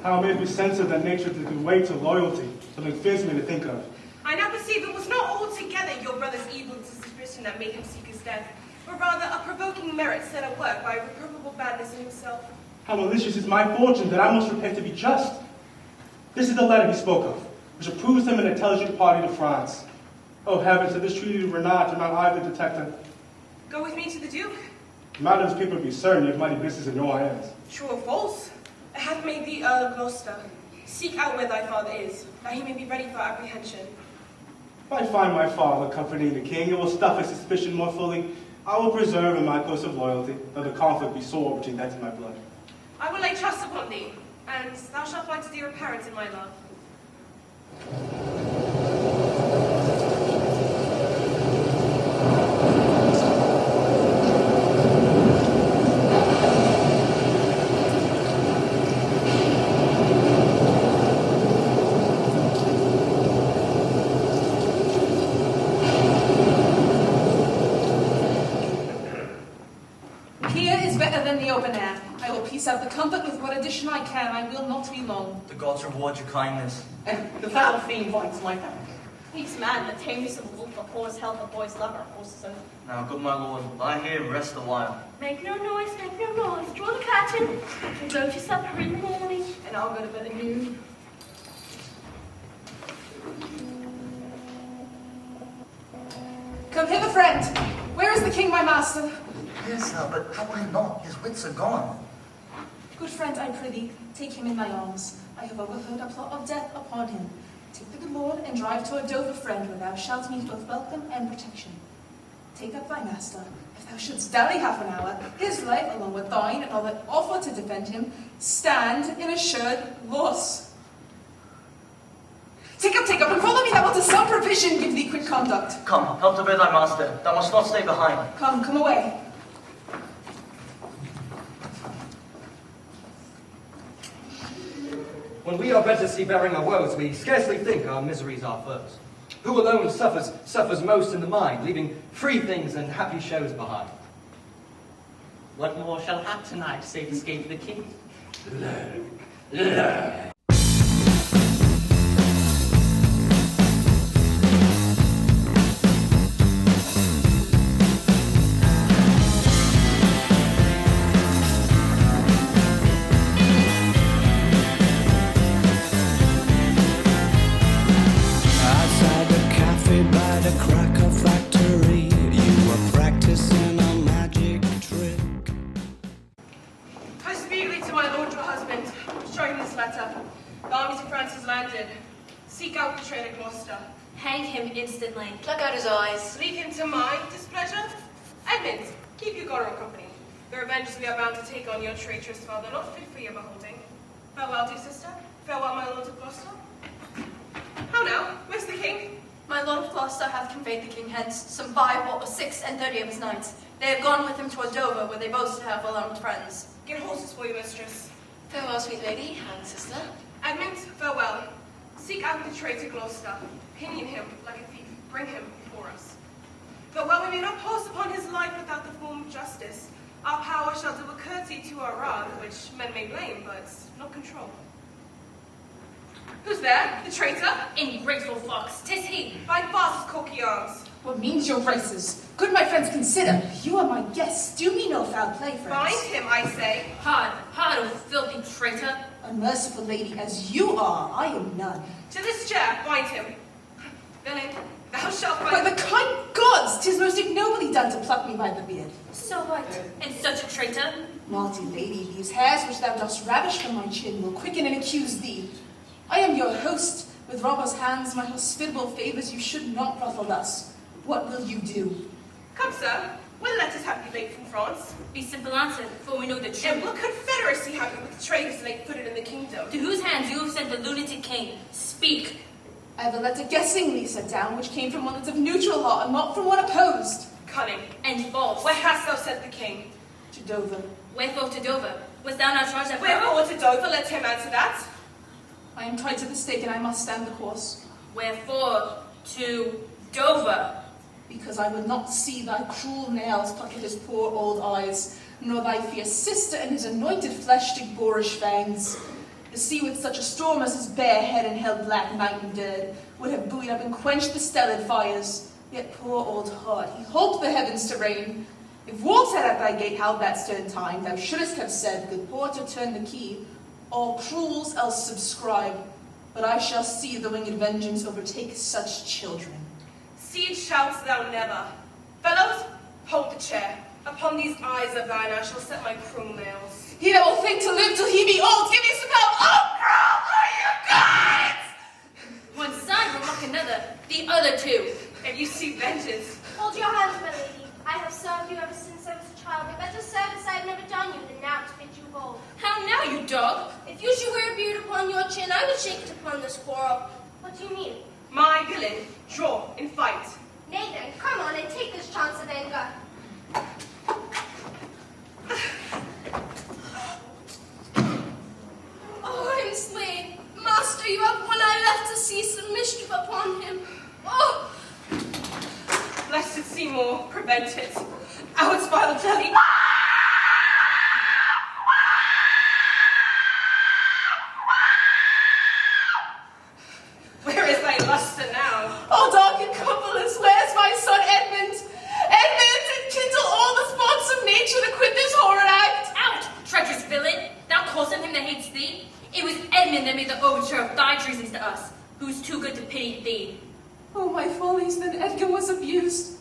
I: How may it be censored that nature did way to loyalty, something fears me to think of.
G: I now perceive it was not altogether your brother's evil suspicion that made him seek his death, but rather a provoking merit set at work by reprobable badness in himself.
I: How malicious is my fortune that I must repent to be just. This is the letter he spoke of, which approves him an intelligent party to France. Oh heavens, if this treaty were not, do not I the detector?
G: Go with me to the Duke.
I: Madam's people be certain you have mighty business in your hands.
G: True or false? I have made thee Earl of Gloucester. Seek out where thy father is, that he may be ready for apprehension.
I: If I find my father comforting the king, it will stuff his suspicion more fully. I will preserve in my post of loyalty, though the conflict be sore between that and my blood.
G: I will lay trust upon thee, and thou shalt find dear parents in my love.
C: Open air. I will piece out the comfort with what addition I can. I will not be long.
B: The gods reward your kindness.
M: And the foul fiend bites my back.
L: He's mad, the tameness of a wolf, a whore's health, a boy's lover, horse's own.
B: Now, good my lord, lie here and rest a while.
E: Make no noise, make no noise. Draw the curtain. We'll go to supper in the morning.
C: And I'll go to bed at noon. Come hither, friend. Where is the king, my master?
N: Yes, sir, but trouble him not. His wits are gone.
C: Good friend, I prithee, take him in thy arms. I have overheard a plot of death upon him. Take the good lord and drive to a Dover friend, where thou shalt meet both welcome and protection. Take up thy master. If thou shouldst dally half an hour, his life, along with thine and all that offer to defend him, stand in assured loss. Take up, and follow me, that will to some provision give thee quick conduct.
B: Come, help to bear thy master. Thou must not stay behind.
C: Come away.
D: When we are better see bearing our woes, we scarcely think our miseries are foes. Who alone suffers most in the mind, leaving free things and happy shows behind.
M: What more shall hap tonight, save escape the king?
A: Outside the cafe by the cracker factory, you were practicing a magic trick.
G: I speak thee to my lord your husband, showing this letter. The armies of France has landed. Seek out the traitor Gloucester.
E: Hang him instantly.
F: Pluck out his eyes.
G: Leave him to my displeasure. Edmund, keep your goneril company. The revenges we are bound to take on your traitorous father, not fit for your beholding. Farewell, dear sister. Farewell, my lord of Gloucester. How now? Where's the king?
O: My lord of Gloucester hath conveyed the king hence, some 5 or 6 of his knights. They have gone with him toward Dover, where they boast to have well-armed friends.
G: Get horses for your mistress.
F: Farewell, sweet lady and sister.
G: Edmund, farewell. Seek out the traitor Gloucester. Pinion him like a thief. Bring him before us. Farewell, we may not pass upon his life without the form of justice. Our power shall do a courtesy to our wrath, which men may blame, but not control. Who's there? The traitor?
E: Ingrateful fox, 'tis he.
G: Find fast his corky arms.
C: What means your graces? Good my friends, consider. You are my guests. Do me no foul play, friends.
G: Bind him, I say.
E: Hard, O filthy traitor.
C: Unmerciful lady as you are, I am none.
G: To this chair, bind him. Villain, thou shalt
C: By
G: find...
C: the kind gods, 'tis most ignobly done to pluck me by the beard.
E: So what? And such a traitor?
C: Naughty lady, these hairs which thou dost ravish from my chin will quicken and accuse thee. I am your host. With robber's hands, my hospitable favors you should not ruffle thus. What will you do?
G: Come, sir. What letters have you late from France?
E: Be simple answer, for we know the
G: And
E: truth.
G: what confederacy have you with the traitors late-footed in the kingdom?
E: To whose hands you have sent the lunatic king? Speak.
C: I have a letter guessingly set down, which came from one that's of neutral heart, and not from one opposed.
G: Cunning.
E: And false.
G: Where hast thou sent the king?
C: To Dover.
E: Wherefore to Dover? Was thou not charged at
G: Wherefore to Dover? Let him answer that.
C: I am tied to the stake, and I must stand the course.
E: Wherefore to Dover?
C: Because I will not see thy cruel nails pluck at his poor old eyes, nor thy fierce sister and his anointed flesh dig boorish fangs. The sea with such a storm as his bare head and held black night and dead would have buoyed up and quenched the stellar fires. Yet poor old heart, he hoped the heavens to rain. If wolves had at thy gate howled that stern time, thou shouldst have said, good porter, turn the key. All cruels else subscribe, but I shall see the winged vengeance overtake such children.
G: See it shouts thou never. Fellows, hold the chair. Upon these eyes of thine I shall set my cruel nails.
C: He that will think to live till he be old, give me some help. Oh, cruel are you gods!
E: One side will mock another, the other two.
G: If you see vengeance.
H: Hold your hands, my lady. I have served you ever since I was a child. A better service I have never done you than now to bid you hold.
E: How now, you dog?
H: If you should wear a beard upon your chin, I would shake it upon this quarrel. What do you mean?
G: My villain, draw in fight.
H: Nay then, come on and take this chance of anger.
K: Oh, I'm slain. Master, you have one eye left to see some mischief upon him. Oh!
G: Blessed Seymour, prevent it. Out's vile jelly. Where is thy luster now?
C: Oh, dark and coupleless, where's my son Edmund? Edmund, and kindle all the sparks of nature to quit this horrid act.
E: Out, treacherous villain! Thou callest him that hates thee? It was Edmund that made the overture of thy treasons to us, who's too good to pity thee.
C: Oh, my follies, then Edgar was abused.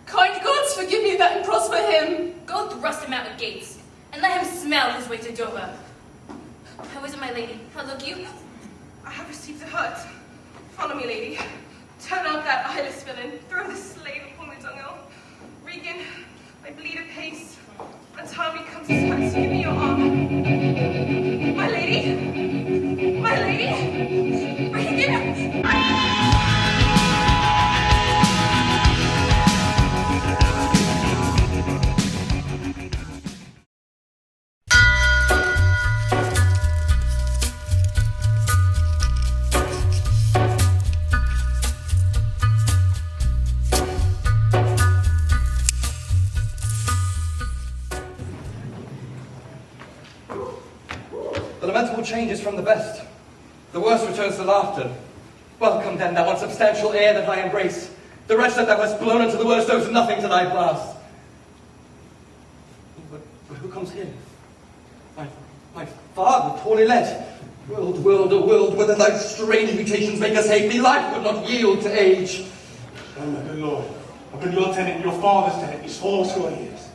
C: Kind gods, forgive me that and prosper him.
E: Go thrust him out the gates, and let him smell his way to Dover. How is it, my lady? How look you?
G: I have received a hurt. Follow me, lady. Turn out that eyeless villain. Throw this slave upon the dunghill. Regan, I bleed apace. Until me comes his hurt, so give me your arm. My lady! My lady! Regan!
D: The lamentable change is from the best. The worst returns to laughter. Welcome then, thou unsubstantial air that I embrace. The wretch that thou hast blown into the worst owes nothing to thy blast. But who comes here? My father, poorly led. World, a world, whether thy strange mutations make us hate thee, life would not yield to age.
I: Oh, my good lord, I've been your tenant, your father's tenant, these 80 years.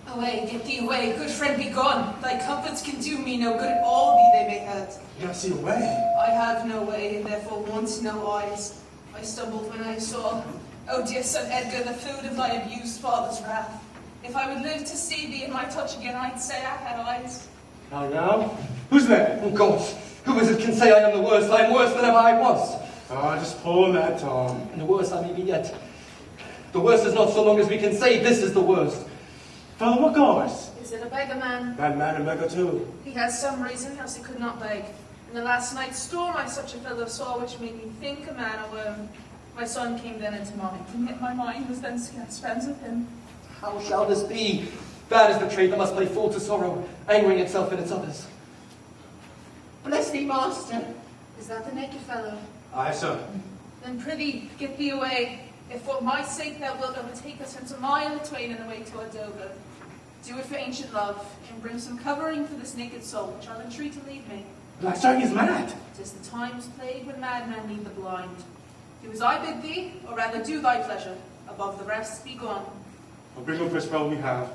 C: Away, get thee away, good friend, be gone. Thy comforts can do me no good, all thee they may hurt.
I: You gotta see a way.
C: I have no way, and therefore want no eyes. I stumbled when I saw, oh dear son Edgar, the food of thy abused father's wrath. If I would live to see thee in my touch again, I'd say I had eyes.
I: Now, who's there?
D: Oh God, who is it can say I am the worst? I am worse than ever I was.
I: Ah, just poor mad Tom.
D: And the worst I may be yet. The worst is not so long as we can say this is the worst.
I: Father, what goes?
C: Is it a beggar man?
I: That man a beggar too.
C: He has some reason, else he could not beg. In the last night's storm I such a fellow saw, which made me think a man a worm. My son came then into mind, and yet my mind was then scarce friends with him.
D: How shall this be? Bad is the trait that must play full to sorrow, angering itself in its others.
M: Bless thee, master.
C: Is that the naked fellow?
I: Aye, sir.
C: Then prithee, get thee away. If for my sake thou wilt overtake us hence a mile twain in the way to Dover, do it for ancient love, and bring some covering for this naked soul, which I'll entreat to leave me.
I: But I saw he is mad.
C: 'Tis the time's plague when madmen lead the blind. Do as I bid thee, or rather do thy pleasure. Above the rest, be gone.
I: I'll bring him for a spell we have.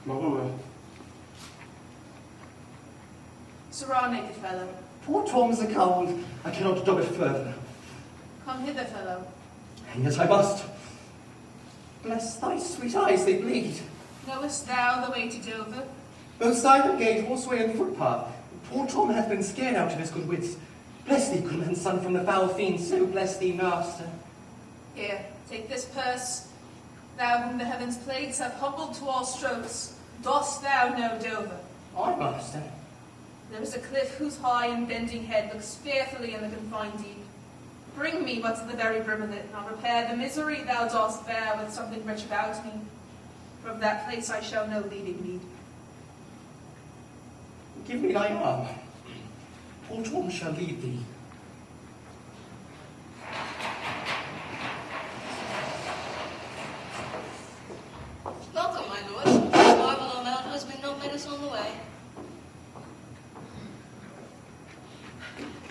I: Mother will.
C: Sirrah, naked fellow.
D: Poor Tom's a cold. I cannot dub it further.
C: Come hither, fellow.
D: And yet I must. Bless thy sweet eyes, they bleed.
C: Knowest thou the way to Dover?
D: Both side of gate, horseway, and footpath. Poor Tom hath been scared out of his good wits. Bless thee, good man's son, from the foul fiend, so bless thee, master.
C: Here, take this purse. Thou whom the heavens' plagues have humbled to all strokes, dost thou know Dover?
D: Aye, master.
C: There is a cliff whose high and bending head looks fearfully in the confined deep. Bring me but to the very brim of it, and I'll repair the misery thou dost bear with something rich about me. For of that place I shall know leading me.
D: Give me thy arm. Poor Tom shall lead thee.
F: Welcome, my lord. Marvel on Mount Husband not met us on the way.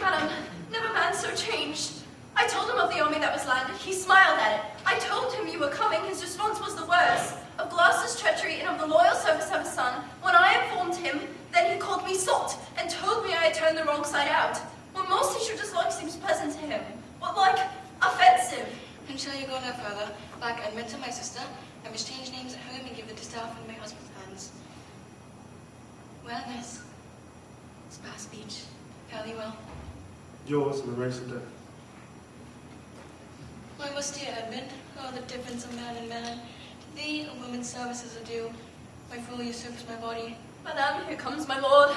E: Madam, never man so changed. I told him of the army that was landed. He smiled at it. I told him you were coming. His response was the worst. Of Gloucester's treachery and of the loyal service of his son. When I informed him, then he called me sot and told me I had turned the wrong side out. What most he should dislike seems pleasant to him. What like offensive.
F: And shall you go no further? Back and mentor my sister, and exchange names at home and give the distaff in my husband's hands. Well, miss. It's past speech. Fairly well.
I: Yours in the race of death.
F: My most dear Edmund, oh, the difference of man and man. To thee, a woman's services are due. My fool usurps my body.
E: Madame, here comes my lord.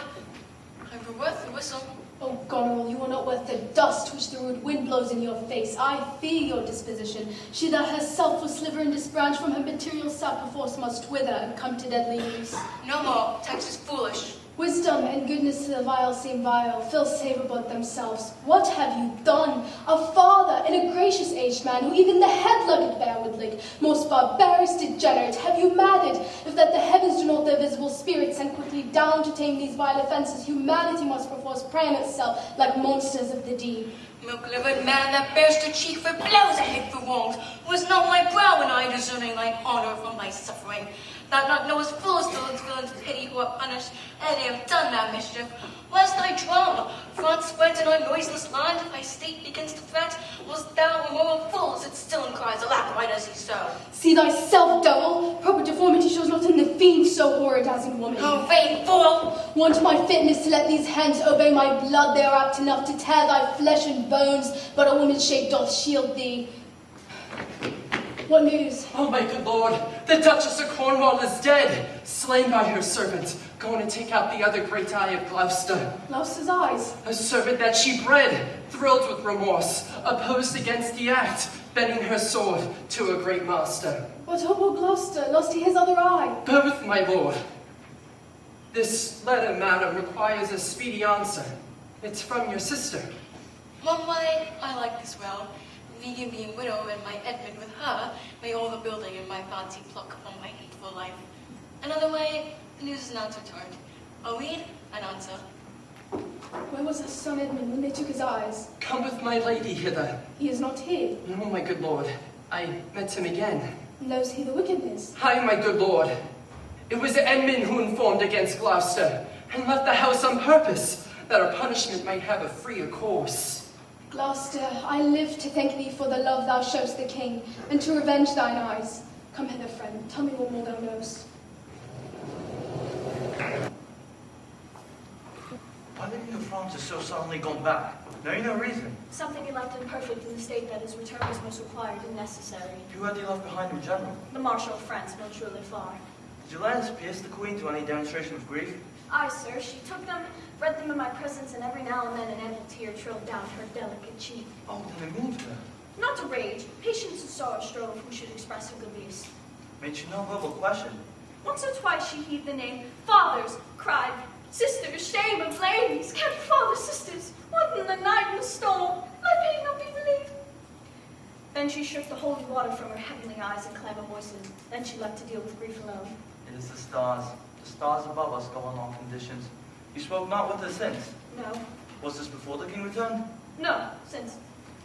F: I'm for worth the whistle.
K: Oh, Goneril, you are not worth the dust which the rude wind blows in your face. I fear your disposition. She that herself will sliver and disbranch from her material sap perforce must wither and come to deadly use.
F: No more. Text is foolish.
K: Wisdom and goodness to the vile seem vile, fill savour but themselves. What have you done? A father and a gracious aged man, who even the head-lugged bear would lick. Most barbarous degenerate, have you madded? If that the heavens do not their visible spirits send quickly down to tame these vile offences, humanity must perforce prey on itself like monsters of the deep.
F: Milk-livered man that bears the cheek for blows a head for wrongs, was not my brow when I discerning thine honour from my suffering. Thou not knowest full still its villains pity who are punished, ere they have done that mischief. Where's thy drum? France spreads in our noiseless land, thy state begins to fret. Was thou a moral fool, as it still cries, alack, why does he so?
K: See thyself, devil! Proper deformity shows not in the fiend so horrid as in woman.
F: O vain fool!
K: Want my fitness to let these hands obey my blood, they are apt enough to tear thy flesh and bones, but a woman's shape doth shield thee. What news?
D: Oh, my good lord, the Duchess of Cornwall is dead, slain by her servant, going to take out the other great eye of Gloucester.
K: Gloucester's eyes.
D: A servant that she bred, thrilled with remorse, opposed against the act, bending her sword to a great master.
K: What hope will Gloucester? Lost he his other eye?
D: Both, my lord. This letter, madam, requires a speedy answer. It's from your sister.
F: One way, I like this well. Vegan being widow and my Edmund with her, may all the building and my fancy pluck upon my hateful life. Another way, the news is not returned. I'll read and answer.
K: Where was her son Edmund when they took his eyes?
D: Come with my lady hither.
K: He is not here.
D: No, my good lord. I met him again.
K: Knows he the wickedness?
D: Aye, my good lord. It was Edmund who informed against Gloucester, and left the house on purpose, that our punishment might have a freer course.
K: Gloucester, I live to thank thee for the love thou show'st the king, and to revenge thine eyes. Come hither, friend, tell me what more thou knowest.
B: Why the King of France has so suddenly gone back? Know you no reason?
L: Something he left imperfect in the state that his return was most required and necessary.
B: Who had he left behind in general?
L: The Marshal of France knows truly far.
B: Did you let us pierce the Queen to any demonstration of grief?
L: Aye, sir, she took them, read them in my presence, and every now and then an ample tear trilled down her delicate cheek.
B: Oh, then it moved her.
L: Not to rage, patience and sorrow strove who should express her goodness.
B: Made she no verbal question.
L: Once or twice she heaved the name, fathers, cried, sisters, shame and blame, these kept fathers, sisters, what in the night and the storm, let pain not be believed. Then she shook the holy water from her heavenly eyes and clamor moistened. Then she left to deal with grief alone.
B: It is the stars above us go on all conditions. You spoke not with her since.
L: No.
B: Was this before the king returned?
L: No, since.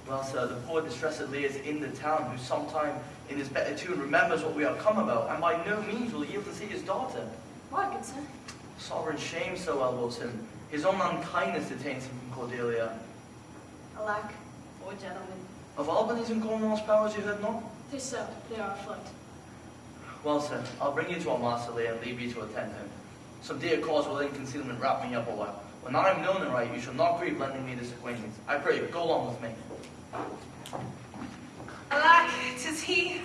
B: Well, sir, the poor distressed Lear is in the town, who sometime in his better tune remembers what we are come about, and by no means will yield to see his daughter.
L: Why, good sir?
B: Sovereign shame so elbows him. His own unkindness detains him from Cordelia.
L: Alack, poor gentleman.
B: Of Albany's and Cornwall's powers you heard not?
L: 'Tis so, they are afoot.
B: Well, sir, I'll bring you to our master Lear and leave you to attend him. Some dear cause will in concealment wrap me up a while. When I am known and right, you shall not grieve lending me this acquaintance. I pray you, go along with me.
G: Alack, 'tis he.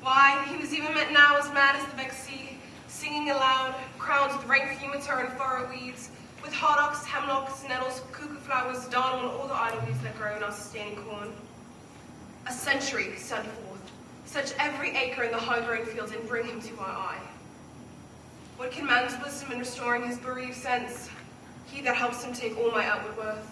G: Why, he was even met now as mad as the vexed sea, singing aloud, crowns with rank fumiter and furrow weeds, with hardocks, hemlocks, nettles, cuckoo flowers, darnel, and all the idle weeds that grow in our sustaining corn. A century sent forth, search every acre in the high-grown fields and bring him to our eye. What can man's wisdom in restoring his bereaved sense? He that helps him take all my outward worth.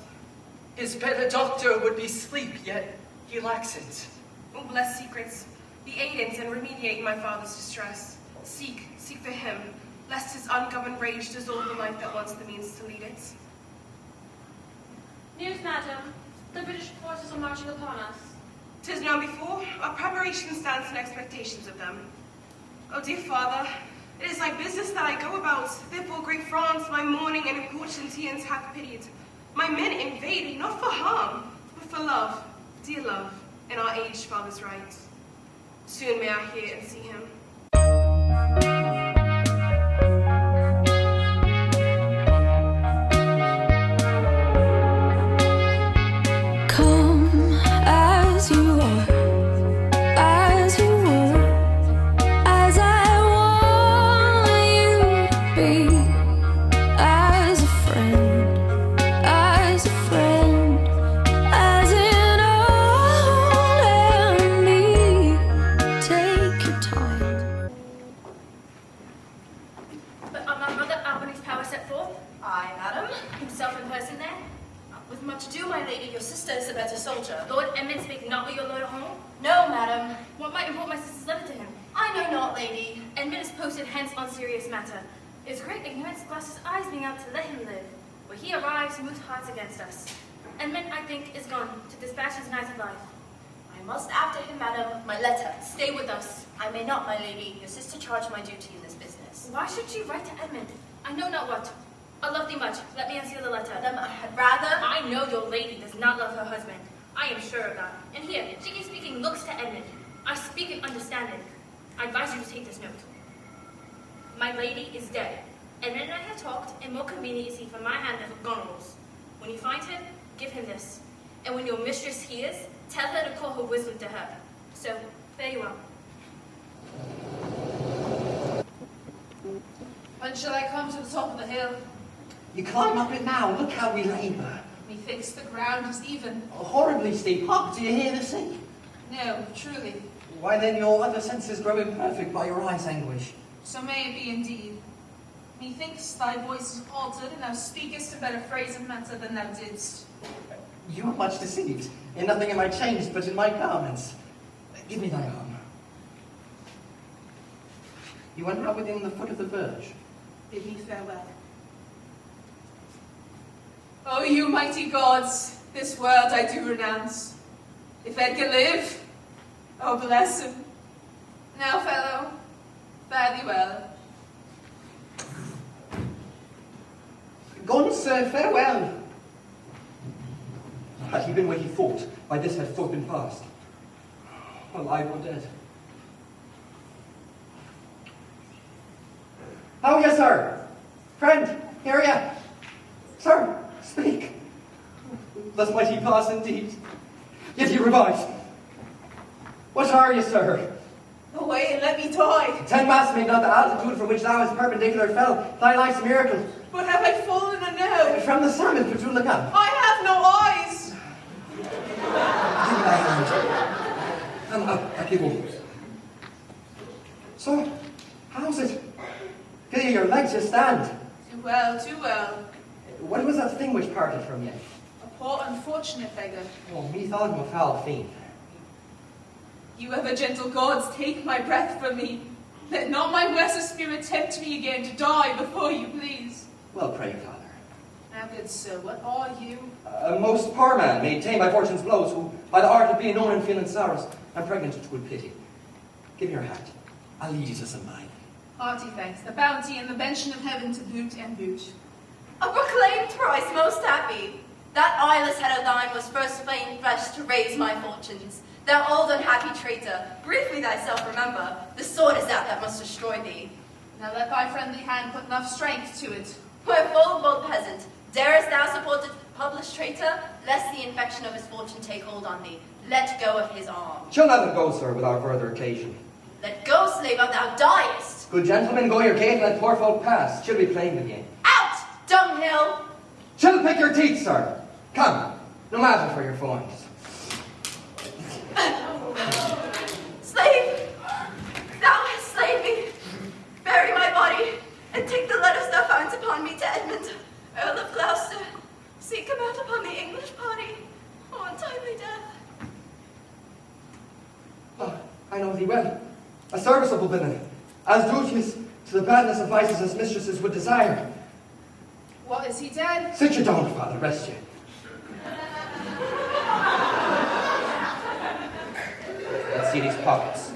D: His better doctor would be sleep, yet he lacks it.
G: O bless secrets, be aidance and remediate my father's distress. Seek for him, lest his ungoverned rage dissolve the life that wants the means to lead it.
E: News, madam. The British forces are marching upon us.
G: 'Tis known before, our preparation stands in expectations of them. Oh dear father, it is thy business that I go about, therefore great France, my mourning and importunate tears hath pitied. My men invade, not for harm, but for love, dear love, in our aged father's right. Soon may I hear and see him.
A: Come as you are, as you were, as I want you to be, as a friend, as a friend, as in old and me. Take your time.
E: But are my mother Albany's power set forth?
O: Aye, madam. Himself in person there. With much ado, my lady, your sister is a better soldier.
E: Lord Edmund spake not with your lord at home?
O: No, madam.
E: What might import my sister's letter to him?
O: I know not, lady.
E: Edmund is posted hence on serious matter. It is great ignorance Gloucester's eyes being out to let him live. Where he arrives, he moves hearts against us. Edmund, I think, is gone to dispatch his knight of life.
L: I must after him, madam. My letter. Stay with us. I may not, my lady. Your sister charged my duty in this business.
E: Why should she write to Edmund? I know not what. I love thee much. Let me unseal the letter.
L: Madam, I had rather...
E: I know your lady does not love her husband. I am sure of that. And here, she keeps speaking looks to Edmund. I speak in understanding. I advise you to take this note. My lady is dead. Edmund and I have talked, and more convenient is he for my hand than for Goneril's. When you find him, give him this. And when your mistress hears, tell her to call her wisdom to her. So, fare you well.
C: When shall I come to the top of the hill?
M: You climb up it now. Look how we labour.
C: Methinks the ground is even.
M: Oh, horribly steep. Hark, do you hear the sea?
C: No, truly.
M: Why then your other senses grow imperfect by your eyes' anguish.
C: So may it be indeed. Methinks thy voice is altered, and thou speakest a better phrase and matter than thou didst.
M: You are much deceived. In nothing am I changed but in my garments. Give me thy arm. You are now within the foot of the verge.
C: Bid me farewell. O you mighty gods, this world I do renounce. If Edgar live, oh bless him. Now, fellow, fare thee well.
M: Gone, sir, farewell. Had he been where he fought, by this had folk been past, alive or dead. How are you, sir? Friend, hear ya? Sir, speak. Thus might he pass indeed, yet he revives. What are you, sir?
C: Away and let me die.
M: 10 masts made not the altitude from which thou as perpendicular fell. Thy life's a miracle.
C: But have I fallen or no?
M: From the salmon put through the camp.
C: I have no eyes.
M: Give me thy hand. I give all. So, how's it? Feel your legs just stand.
C: Too well, too well.
M: What was that thing which parted from you?
C: A poor unfortunate beggar.
M: Oh, me thought him a foul fiend.
C: You ever gentle gods, take my breath from me. Let not my worser spirit tempt me again to die before you please.
M: Well, pray, Father.
C: Now, good sir, what are you?
M: A most poor man, made tame by fortune's blows, who, by the art of being known and feeling sorrows, am pregnant with good pity. Give me your hand. I'll lead you to some mine.
C: Hearty thanks, the bounty and the bention of heaven to boot and boot.
O: A proclaimed thrice most happy. That eyeless head of thine was first fain fresh to raise my fortunes. Thou old unhappy traitor, briefly thyself remember, the sword is that must destroy thee.
C: Now let thy friendly hand put enough strength to it.
O: Wherefore, bold peasant, darest thou support the published traitor, lest the infection of his fortune take hold on thee? Let go of his arm.
M: Shall let him go, sir, without further occasion.
O: Let go, slave, or thou diest.
M: Good gentlemen, go your gait and let poor folk pass. She'll be playing the game.
O: Out, dunghill!
M: She'll pick your teeth, sir. Come, no matter for your forms.
O: Slave, thou hast slain me. Bury my body, and take the letters thou found upon me to Edmund, Earl of Gloucester. Seek him out upon the English party, or untimely death.
M: Oh, I know thee well. A serviceable villain, as duteous to the badness of vices as mistresses would desire.
C: What, is he dead?
M: Sit you down, father, rest you. Let's see these pockets.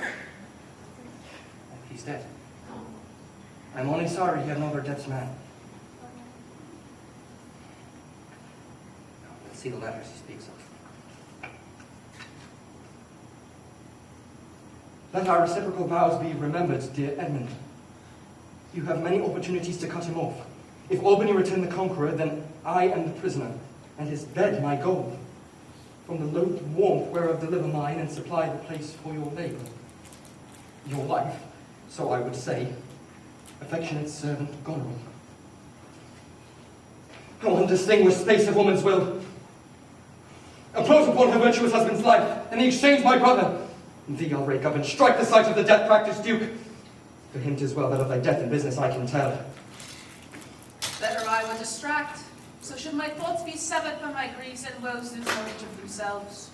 M: He's dead. I'm only sorry you have no other death's man. Let's see the letters he speaks of. Let our reciprocal vows be remembered, dear Edmund. You have many opportunities to cut him off. If Albany return the conqueror, then I am the prisoner, and his bed my goal. From the loathed warmth whereof deliver mine, and supply the place for your labour. Your life, so I would say, affectionate servant Goneril. O undistinguished space of woman's will! Impose upon her virtuous husband's life, and the exchange my brother. Thee I'll rake up and strike the sight of the death-practised duke. For him 'tis well that of thy death and business I can tell.
C: Better I would distract, so should my thoughts be severed from my griefs and woes lose knowledge of themselves.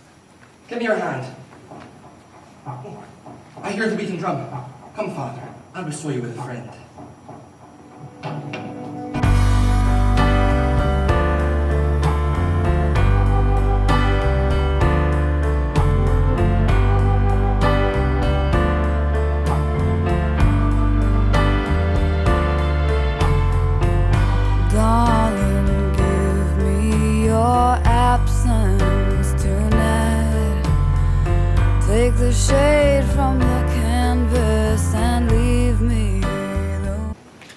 M: Give me your hand. I hear the beating drum. Come, father, I'll restore you with a friend.
P: Take the shade from the canvas and leave me alone.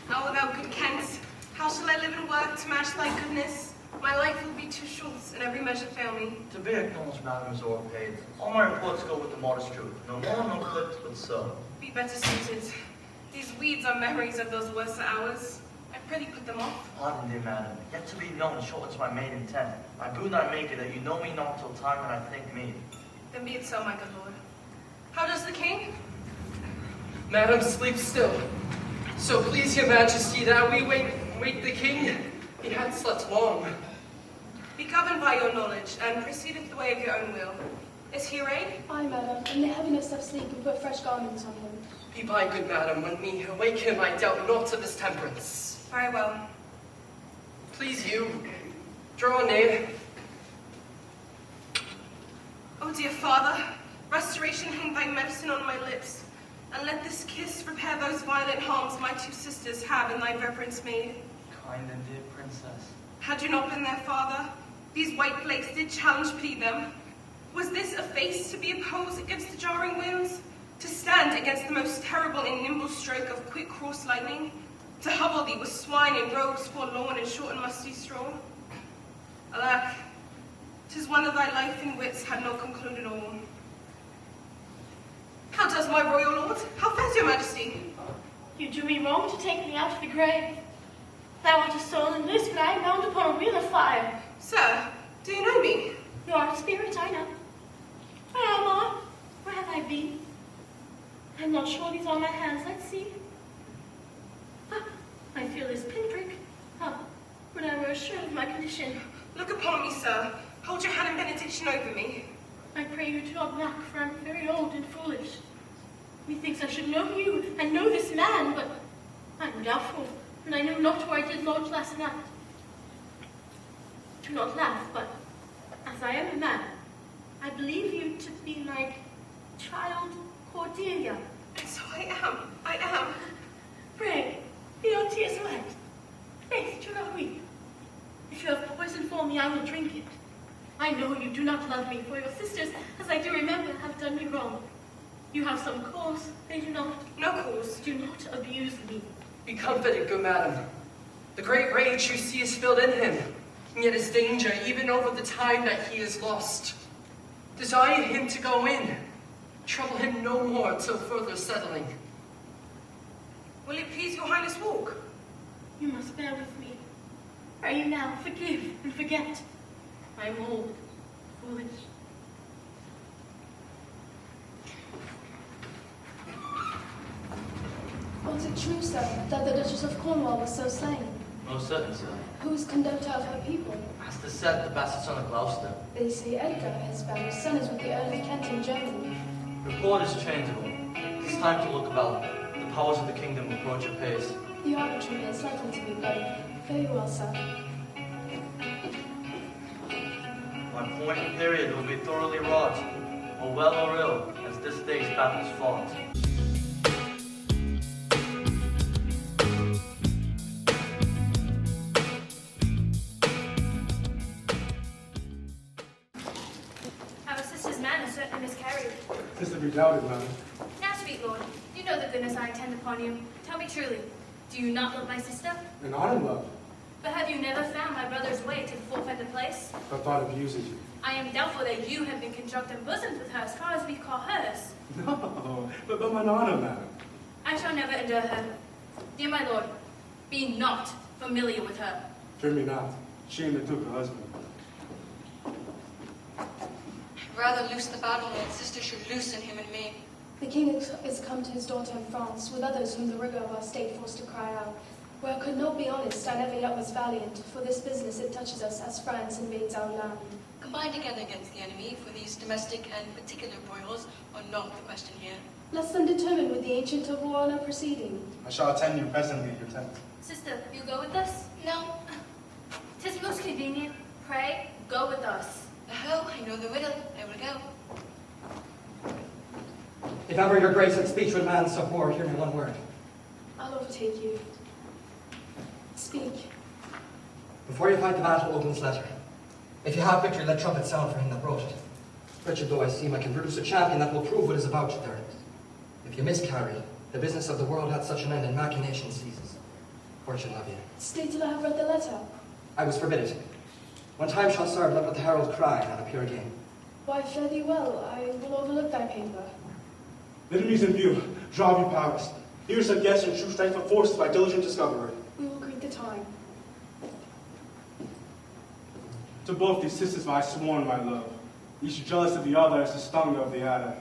G: How thou good Kent, how shall I live and work to match thy goodness? My life will be too short, and every measure fail me.
B: To be acknowledged, madam, is overpaid. All my reports go with the modest truth. No more, no clipped, but so.
G: Be better suited. These weeds are memories of those worse hours. I prithee put them off.
B: Pardon, dear madam, yet to be known shortens my main intent. I boon not make it that you know me not till time when I think me.
G: Then be it so, my good lord. How does the king?
D: Madam, sleep still. So please your majesty that we wait the king. He had slept long.
G: Be governed by your knowledge, and proceed with the way of your own will. Is he arrayed?
K: Aye, madam. In the heaviness of sleep, we put fresh garments on him.
D: Be by, good madam, when we awake him, I doubt not of his temperance.
G: Very well.
D: Please you, draw near.
G: Oh dear father, restoration hang thy medicine on my lips, and let this kiss repair those violent harms my two sisters have in thy reverence made.
B: Kind and dear princess.
G: Had you not been their father, these white flakes did challenge pity them. Was this a face to be opposed against the jarring winds? To stand against the most terrible and nimble stroke of quick cross lightning? To hover thee with swine in robes forlorn and short and musty straw? Alack, 'tis one of thy life and wits had not concluded all. How does my royal lord? How fares your majesty?
E: You do me wrong to take me out of the grave. Thou art a soul in this, but I am bound upon a wheel of fire.
G: Sir, do you know me?
E: You are a spirit, I know. Where am I? Where have I been? I'm not sure these are my hands. Let's see. Ah, I feel this pinprick. Ah, when I were assured of my condition.
G: Look upon me, sir. Hold your hand in benediction over me.
E: I pray you do not knock, for I'm very old and foolish. Methinks I should know you and know this man, but I'm doubtful, and I know not where I did lodge last night. Do not laugh, but as I am a man, I believe you to be my child Cordelia.
G: And so I am.
E: Pray, be your tears wet. Faith, do not weep. If you have poison for me, I will drink it. I know you do not love me, for your sisters, as I do remember, have done me wrong. You have some cause, they do not.
G: No cause.
E: Do not abuse me.
D: Be comforted, good madam. The great rage you see is filled in him, and yet his danger, even over the time that he is lost. Desire him to go in. Trouble him no more till further settling.
G: Will it please your highness walk?
E: You must bear with me. Pray you now, forgive and forget. I am old, foolish.
K: Was it true, sir, that the Duchess of Cornwall was so slain?
B: Most certain, sir.
K: Who's conductor of her people?
B: As to said, the bastard son of Gloucester.
K: They say Edgar, his banished son, is with the Earl of Kent in Germany.
B: Report is changeable. It's time to look about. The powers of the kingdom approach apace.
K: The arbitrary is likely to be blown. Very well, sir.
B: My appointed period will be thoroughly wrought, or well or ill, as this day's battle is fought.
H: Our sister's man is certainly miscarried.
I: This to be doubted, madam.
H: Now, sweet lord, you know the goodness I intend upon you. Tell me truly, do you not love my sister?
I: And I am love.
H: But have you never found my brother's way to the forfeited place?
I: The thought of using you.
H: I am doubtful that you have been conjunctive bosomed with her as far as we call hers.
I: No, but my honor, madam.
H: I shall never endure her. Dear my lord, be not familiar with her.
I: Fear me not. Shame that took her husband.
F: I'd rather loose the battle than that sister should loosen him and me.
K: The king is come to his daughter in France, with others whom the rigour of our state forced to cry out. Where I could not be honest, I never yet was valiant. For this business it touches us as France invades our land.
F: Combine together against the enemy, for these domestic and particular broils are not the question here.
K: Let's then determine with the ancient of war on our proceeding.
I: I shall attend you presently, your tent.
H: Sister, you go with us?
F: No.
H: 'Tis most convenient. Pray, go with us.
F: Oh, I know the riddle. I will go.
D: If ever your grace had speech with man so poor, hear me one word.
K: I'll overtake you. Speak.
D: Before you fight the battle, open this letter. If you have victory, let trumpet sound for him that wrote it. Wretched though I seem, I can produce a champion that will prove what is about you there. If you miscarry, the business of the world hath such an end, and machination ceases. Fortune love you.
K: Stay till I have read the letter.
D: I was forbid it. When time shall serve, let but the herald cry, and appear again.
K: Why, fare thee well. I will overlook thy paper.
I: Enemies in view. Draw your powers. Here's a guess and true strength of forces by diligent discovery.
K: We will greet the time.
I: To both these sisters I sworn my love. Each jealous of the other as the stung of the adder.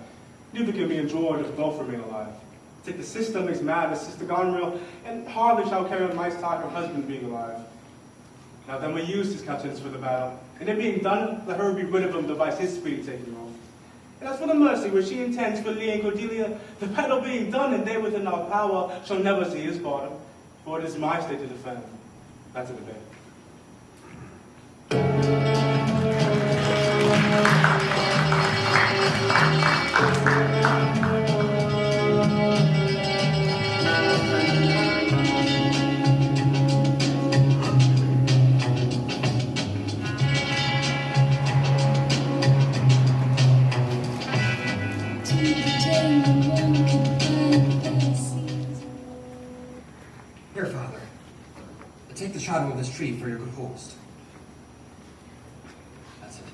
I: Neither can be endured if both remain alive. Take the sister makes mad, the sister Goneril, and hardly shall carry on my side her husband being alive. Now then we use his countenance for the battle, and it being done, let her be rid of him, device his speed taking off. And as for the mercy which she intends for Leah and Cordelia, the battle being done, and they within our power shall never see his bottom, for it is my state to defend, not to debate.
D: Here, Father. Take the shadow of this tree for your good host. That's it.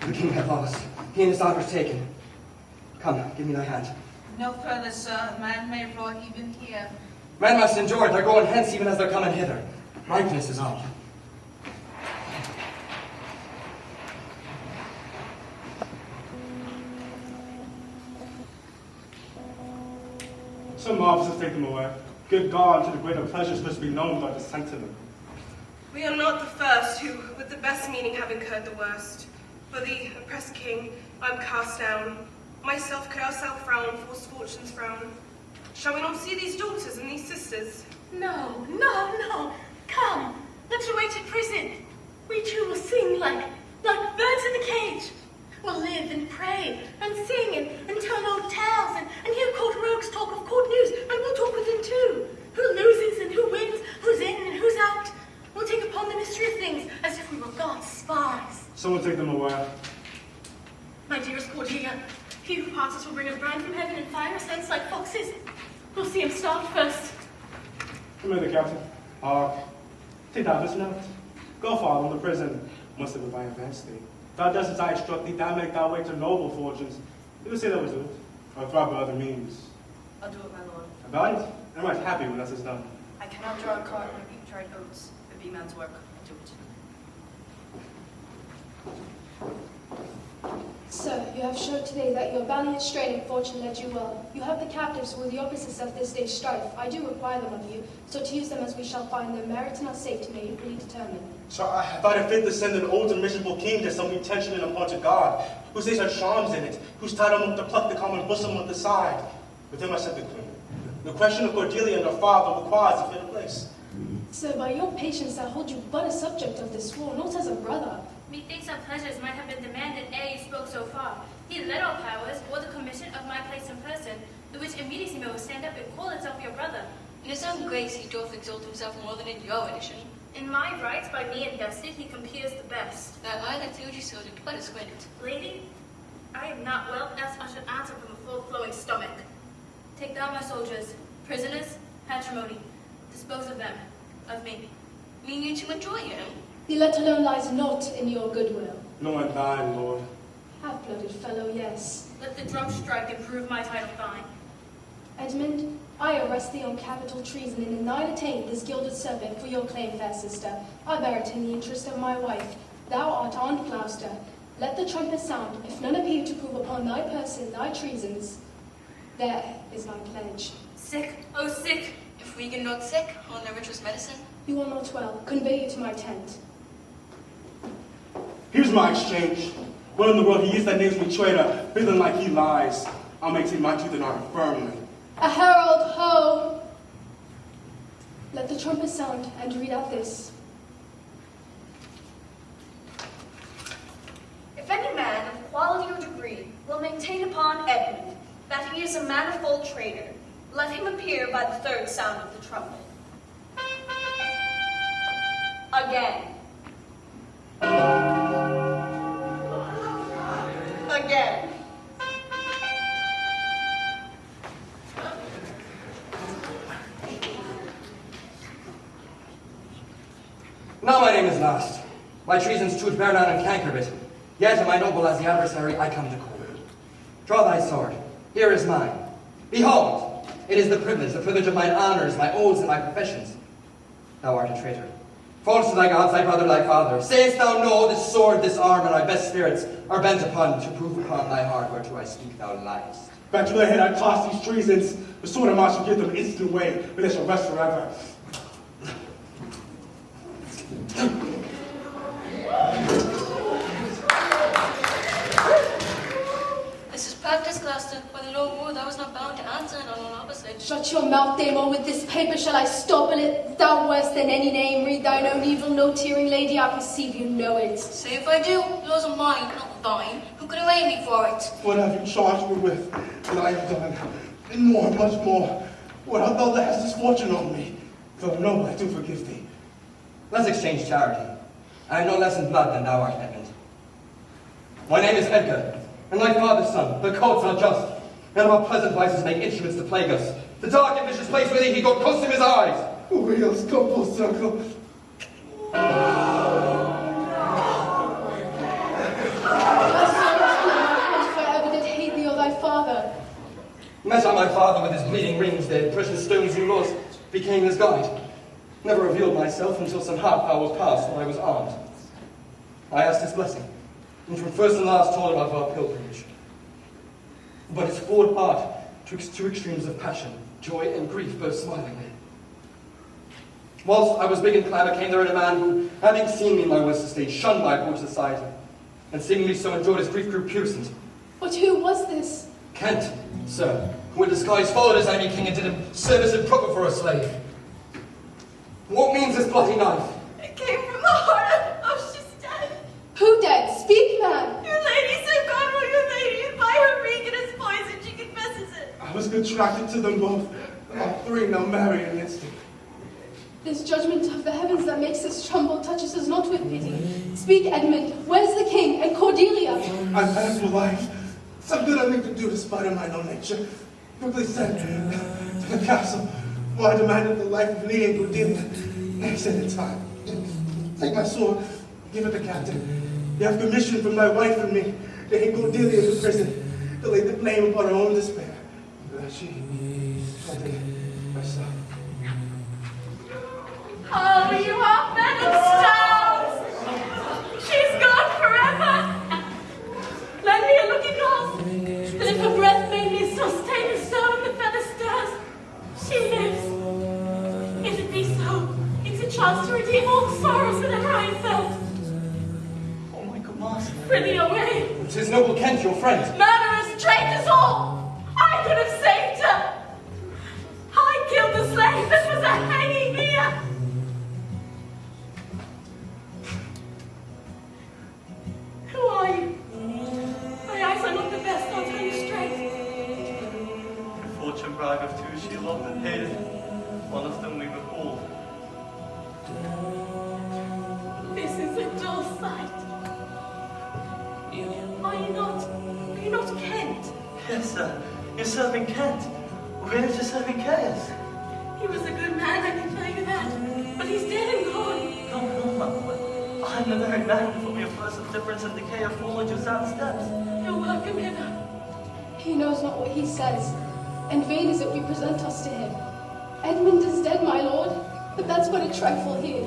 D: The king hath lost. He and his daughters taken. Come, give me thy hand.
Q: No further, sir. Man may roar even here.
D: Men must endure it. They're going hence even as they're coming hither. Ripeness is all.
I: Some officers take them away. Good God, to the greater pleasures must be known without dissent to them.
G: We are not the first who, with the best meaning, have incurred the worst. For the oppressed king, I'm cast down. Myself curse our frown, false fortune's frown. Shall we not see these daughters and these sisters?
E: No, no, no. Come, let's await in prison. We two will sing like birds in the cage. We'll live and pray and sing and tell old tales and hear court rogues talk of court news, and we'll talk with them too. Who loses and who wins, who's in and who's out. We'll take upon the mystery of things as if we were God's spies.
I: Someone take them away.
E: My dearest Cordelia, he who parts us will bring us brine from heaven and fire us hence like foxes. We'll see him start first.
I: Come here, the captain. Take thou this note. Go, Father, in the prison. Must have thy advanced thee. Thou dost as I instruct thee, thou make thy way to noble fortunes. You would say that was it, or thrive by other means.
Q: I'll do it, my lord.
I: About it? And right happy when this is done.
Q: I cannot draw a cart and reap dried oats. It be man's work. I'll do it.
K: Sir, you have showed today that your valiant strain and fortune led you well. You have the captives who were the opposites of this day's strife. I do require them of you, so to use them as we shall find their merit and our safety may equally determine.
I: So I thought it fit to send an old and miserable king to some pretension and appointed God, who says our charms in it, whose title moved to pluck the common bosom with the side. With him I said the queen. The question of Cordelia and her father requires a fitter place.
K: Sir, by your patience I hold you but a subject of this war, not as a brother.
H: Methinks our pleasures might have been demanded ere you spoke so far. He led our powers, or the commission of my place in person, the which immediately will stand up and call itself your brother.
F: In his own grace he doth exalt himself more than in your edition.
H: In my rights, by me invested, he compeers the best.
F: That I that told you so did but as it.
H: Lady, I am not well, else I should answer from a full-flowing stomach. Take down my soldiers, prisoners, patrimony. Dispose of them, of me.
F: Mean you to enjoy him?
K: The let alone lies not in your goodwill.
I: No, in thine, Lord.
K: Half-blooded fellow, yes.
H: Let the drum strike and prove my title thine.
K: Edmund, I arrest thee on capital treason, and in thine attaint this gilded serpent for your claim, fair sister. I bear it in the interest of my wife. Thou art Aunt Gloucester. Let the trumpet sound, if none appear to prove upon thy person thy treasons. There is my pledge.
H: Sick, oh sick!
F: If we get not sick, on the richest medicine.
K: You are not well. Convey you to my tent.
I: Here's my exchange. What in the world he is that names me traitor, feeling like he lies. I'll maintain my tooth and arm firmly.
K: A herald, ho! Let the trumpet sound and read out this.
L: If any man of quality or degree will maintain upon Edmund that he is a manifold traitor, let him appear by the third sound of the trumpet. Again. Again.
D: Now my name is lost. My treasons truth bear down and canker it. Yet am I noble as the adversary I come to call. Draw thy sword. Here is mine. Behold, it is the privilege of mine honours, my oaths, and my professions. Thou art a traitor. False to thy gods, thy brother, thy father. Sayest thou no, this sword, this arm, and my best spirits are bent upon to prove upon thy heart whereto I speak thou liest.
I: Back to the head I toss these treasons. The sword of mine shall give them instant way, but they shall rest forever.
F: This is practice, Gloucester. By the Lord War, thou was not bound to answer and on opposite.
K: Shut your mouth, Damo. With this paper shall I stopple it. Thou worse than any name. Read thine own evil, no tearing lady. I perceive you know it.
F: Say if I do, laws are mine, not thine. Who could arraign me for it?
I: What have you charged me with that I have done? And more, much more. What art thou that hast this fortune on me? Though no, I do forgive thee.
D: Let's exchange charity. I am no less in blood than thou art, Edmund. My name is Edgar, and thy father's son. The courts are just, and of our pleasant vices make instruments to plague us. The dark and vicious place where he got close to his eyes.
I: Wheels come full circle.
K: If I ever did hate thee or thy father.
D: Met I my father with his bleeding rings, their precious stones and laws, became his guide. Never revealed myself until some half hour passed when I was armed. I asked his blessing, and from first and last told him of our pilgrimage. But his forward heart twixt two extremes of passion, joy and grief, both smilingly. Whilst I was big and clever, came there in a man who, having seen me in my worst estate, shunned my poor society, and seemingly so endured his grief grew puissant.
K: But who was this?
D: Kent, sir, who in disguise followed his enemy king and did him service improper for a slave. What means this bloody knife?
O: It came from the heart. Oh, she's dead.
K: Who dead? Speak, man.
O: Your lady, Sir Godwell, your lady, and by her ring it is poison. She confesses it.
I: I was contracted to them both. All three now marry in an instant.
K: This judgment of the heavens that makes us tremble touches us not with pity. Speak, Edmund. Where's the king and Cordelia?
I: I passed for life. Some good I think to do despite of my own nature. Quickly sent to the castle, where I demanded the life of Lee and Cordelia. They said in time. Take my sword, give it to captain. You have commission from my wife and me to hang Cordelia in the prison, to lay the blame upon her own despair. That she shall take herself.
O: Oh, you are feathered stones! She's gone forever! Lend me a looking glass, that if her breath made me still stay the stone the feather stirs, she lives. If it be so, it's a chance to redeem all the sorrows that ever I felt.
B: Oh my good master.
O: Prithee away!
D: 'Tis noble Kent, your friend.
O: Murderers, traitors all! I could have saved her! I killed the slave that was a hanging here! Who are you? My eyes are not the best, I'll tell you straight.
B: The fortune bride of two she loved and hated. One of them we behold.
O: This is a dull sight. Are you not Kent?
B: Yes, sir. You're serving Kent. Where is your servant Caius?
O: He was a good man, I can tell you that. But he's dead and gone.
B: No, I'm the very man who for me a person of difference and decay have followed your sound steps.
O: You're welcome hither.
K: He knows not what he says, and vain is it we present us to him. Edmund is dead, my lord, but that's but a trifle here.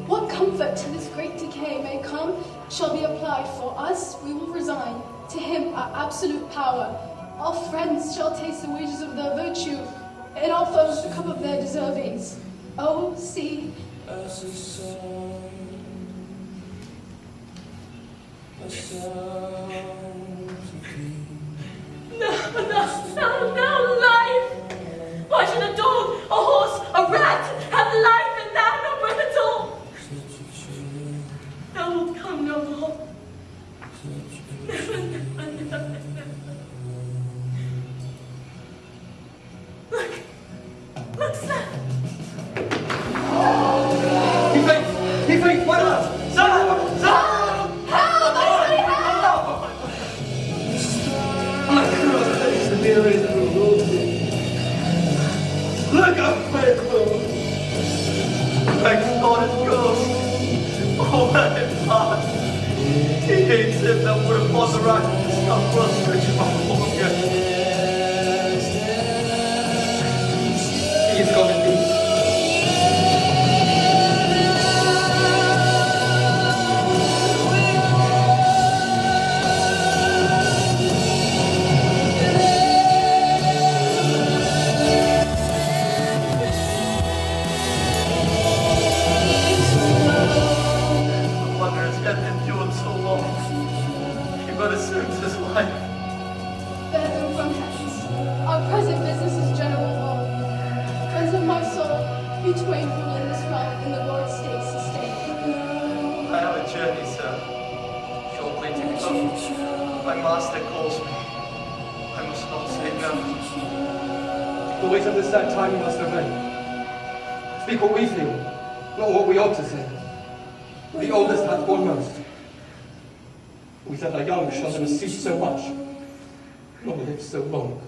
K: What comfort to this great decay may come shall be applied. For us, we will resign to him our absolute power. Our friends shall taste the wages of their virtue, and our foes the cup of their deservings. Oh, see.
O: No life! Why should a dog, a horse, a rat have life and thou no breath at all? Thou wilt come no more. Never, never, never, never. Look, sir!
D: He faints, why not?
O: Help! I say help!
B: Look up, faithful! Thank God it goes. Oh, my heart! hates him that would upon the right of the stuff will stretch him up longer.
D: He is gone indeed.
B: His life.
K: Better from hence. Our present business is general law. Friends of my soul, you twain rule in this realm, and the Lord stays sustained.
B: I have a journey, sir. Shortly to go. My master calls me. I must not say no.
D: The weight of this sad time we must obey. Speak what we feel, not what we ought to say. The oldest hath borne most. We that are young shall never see so much, nor live so long.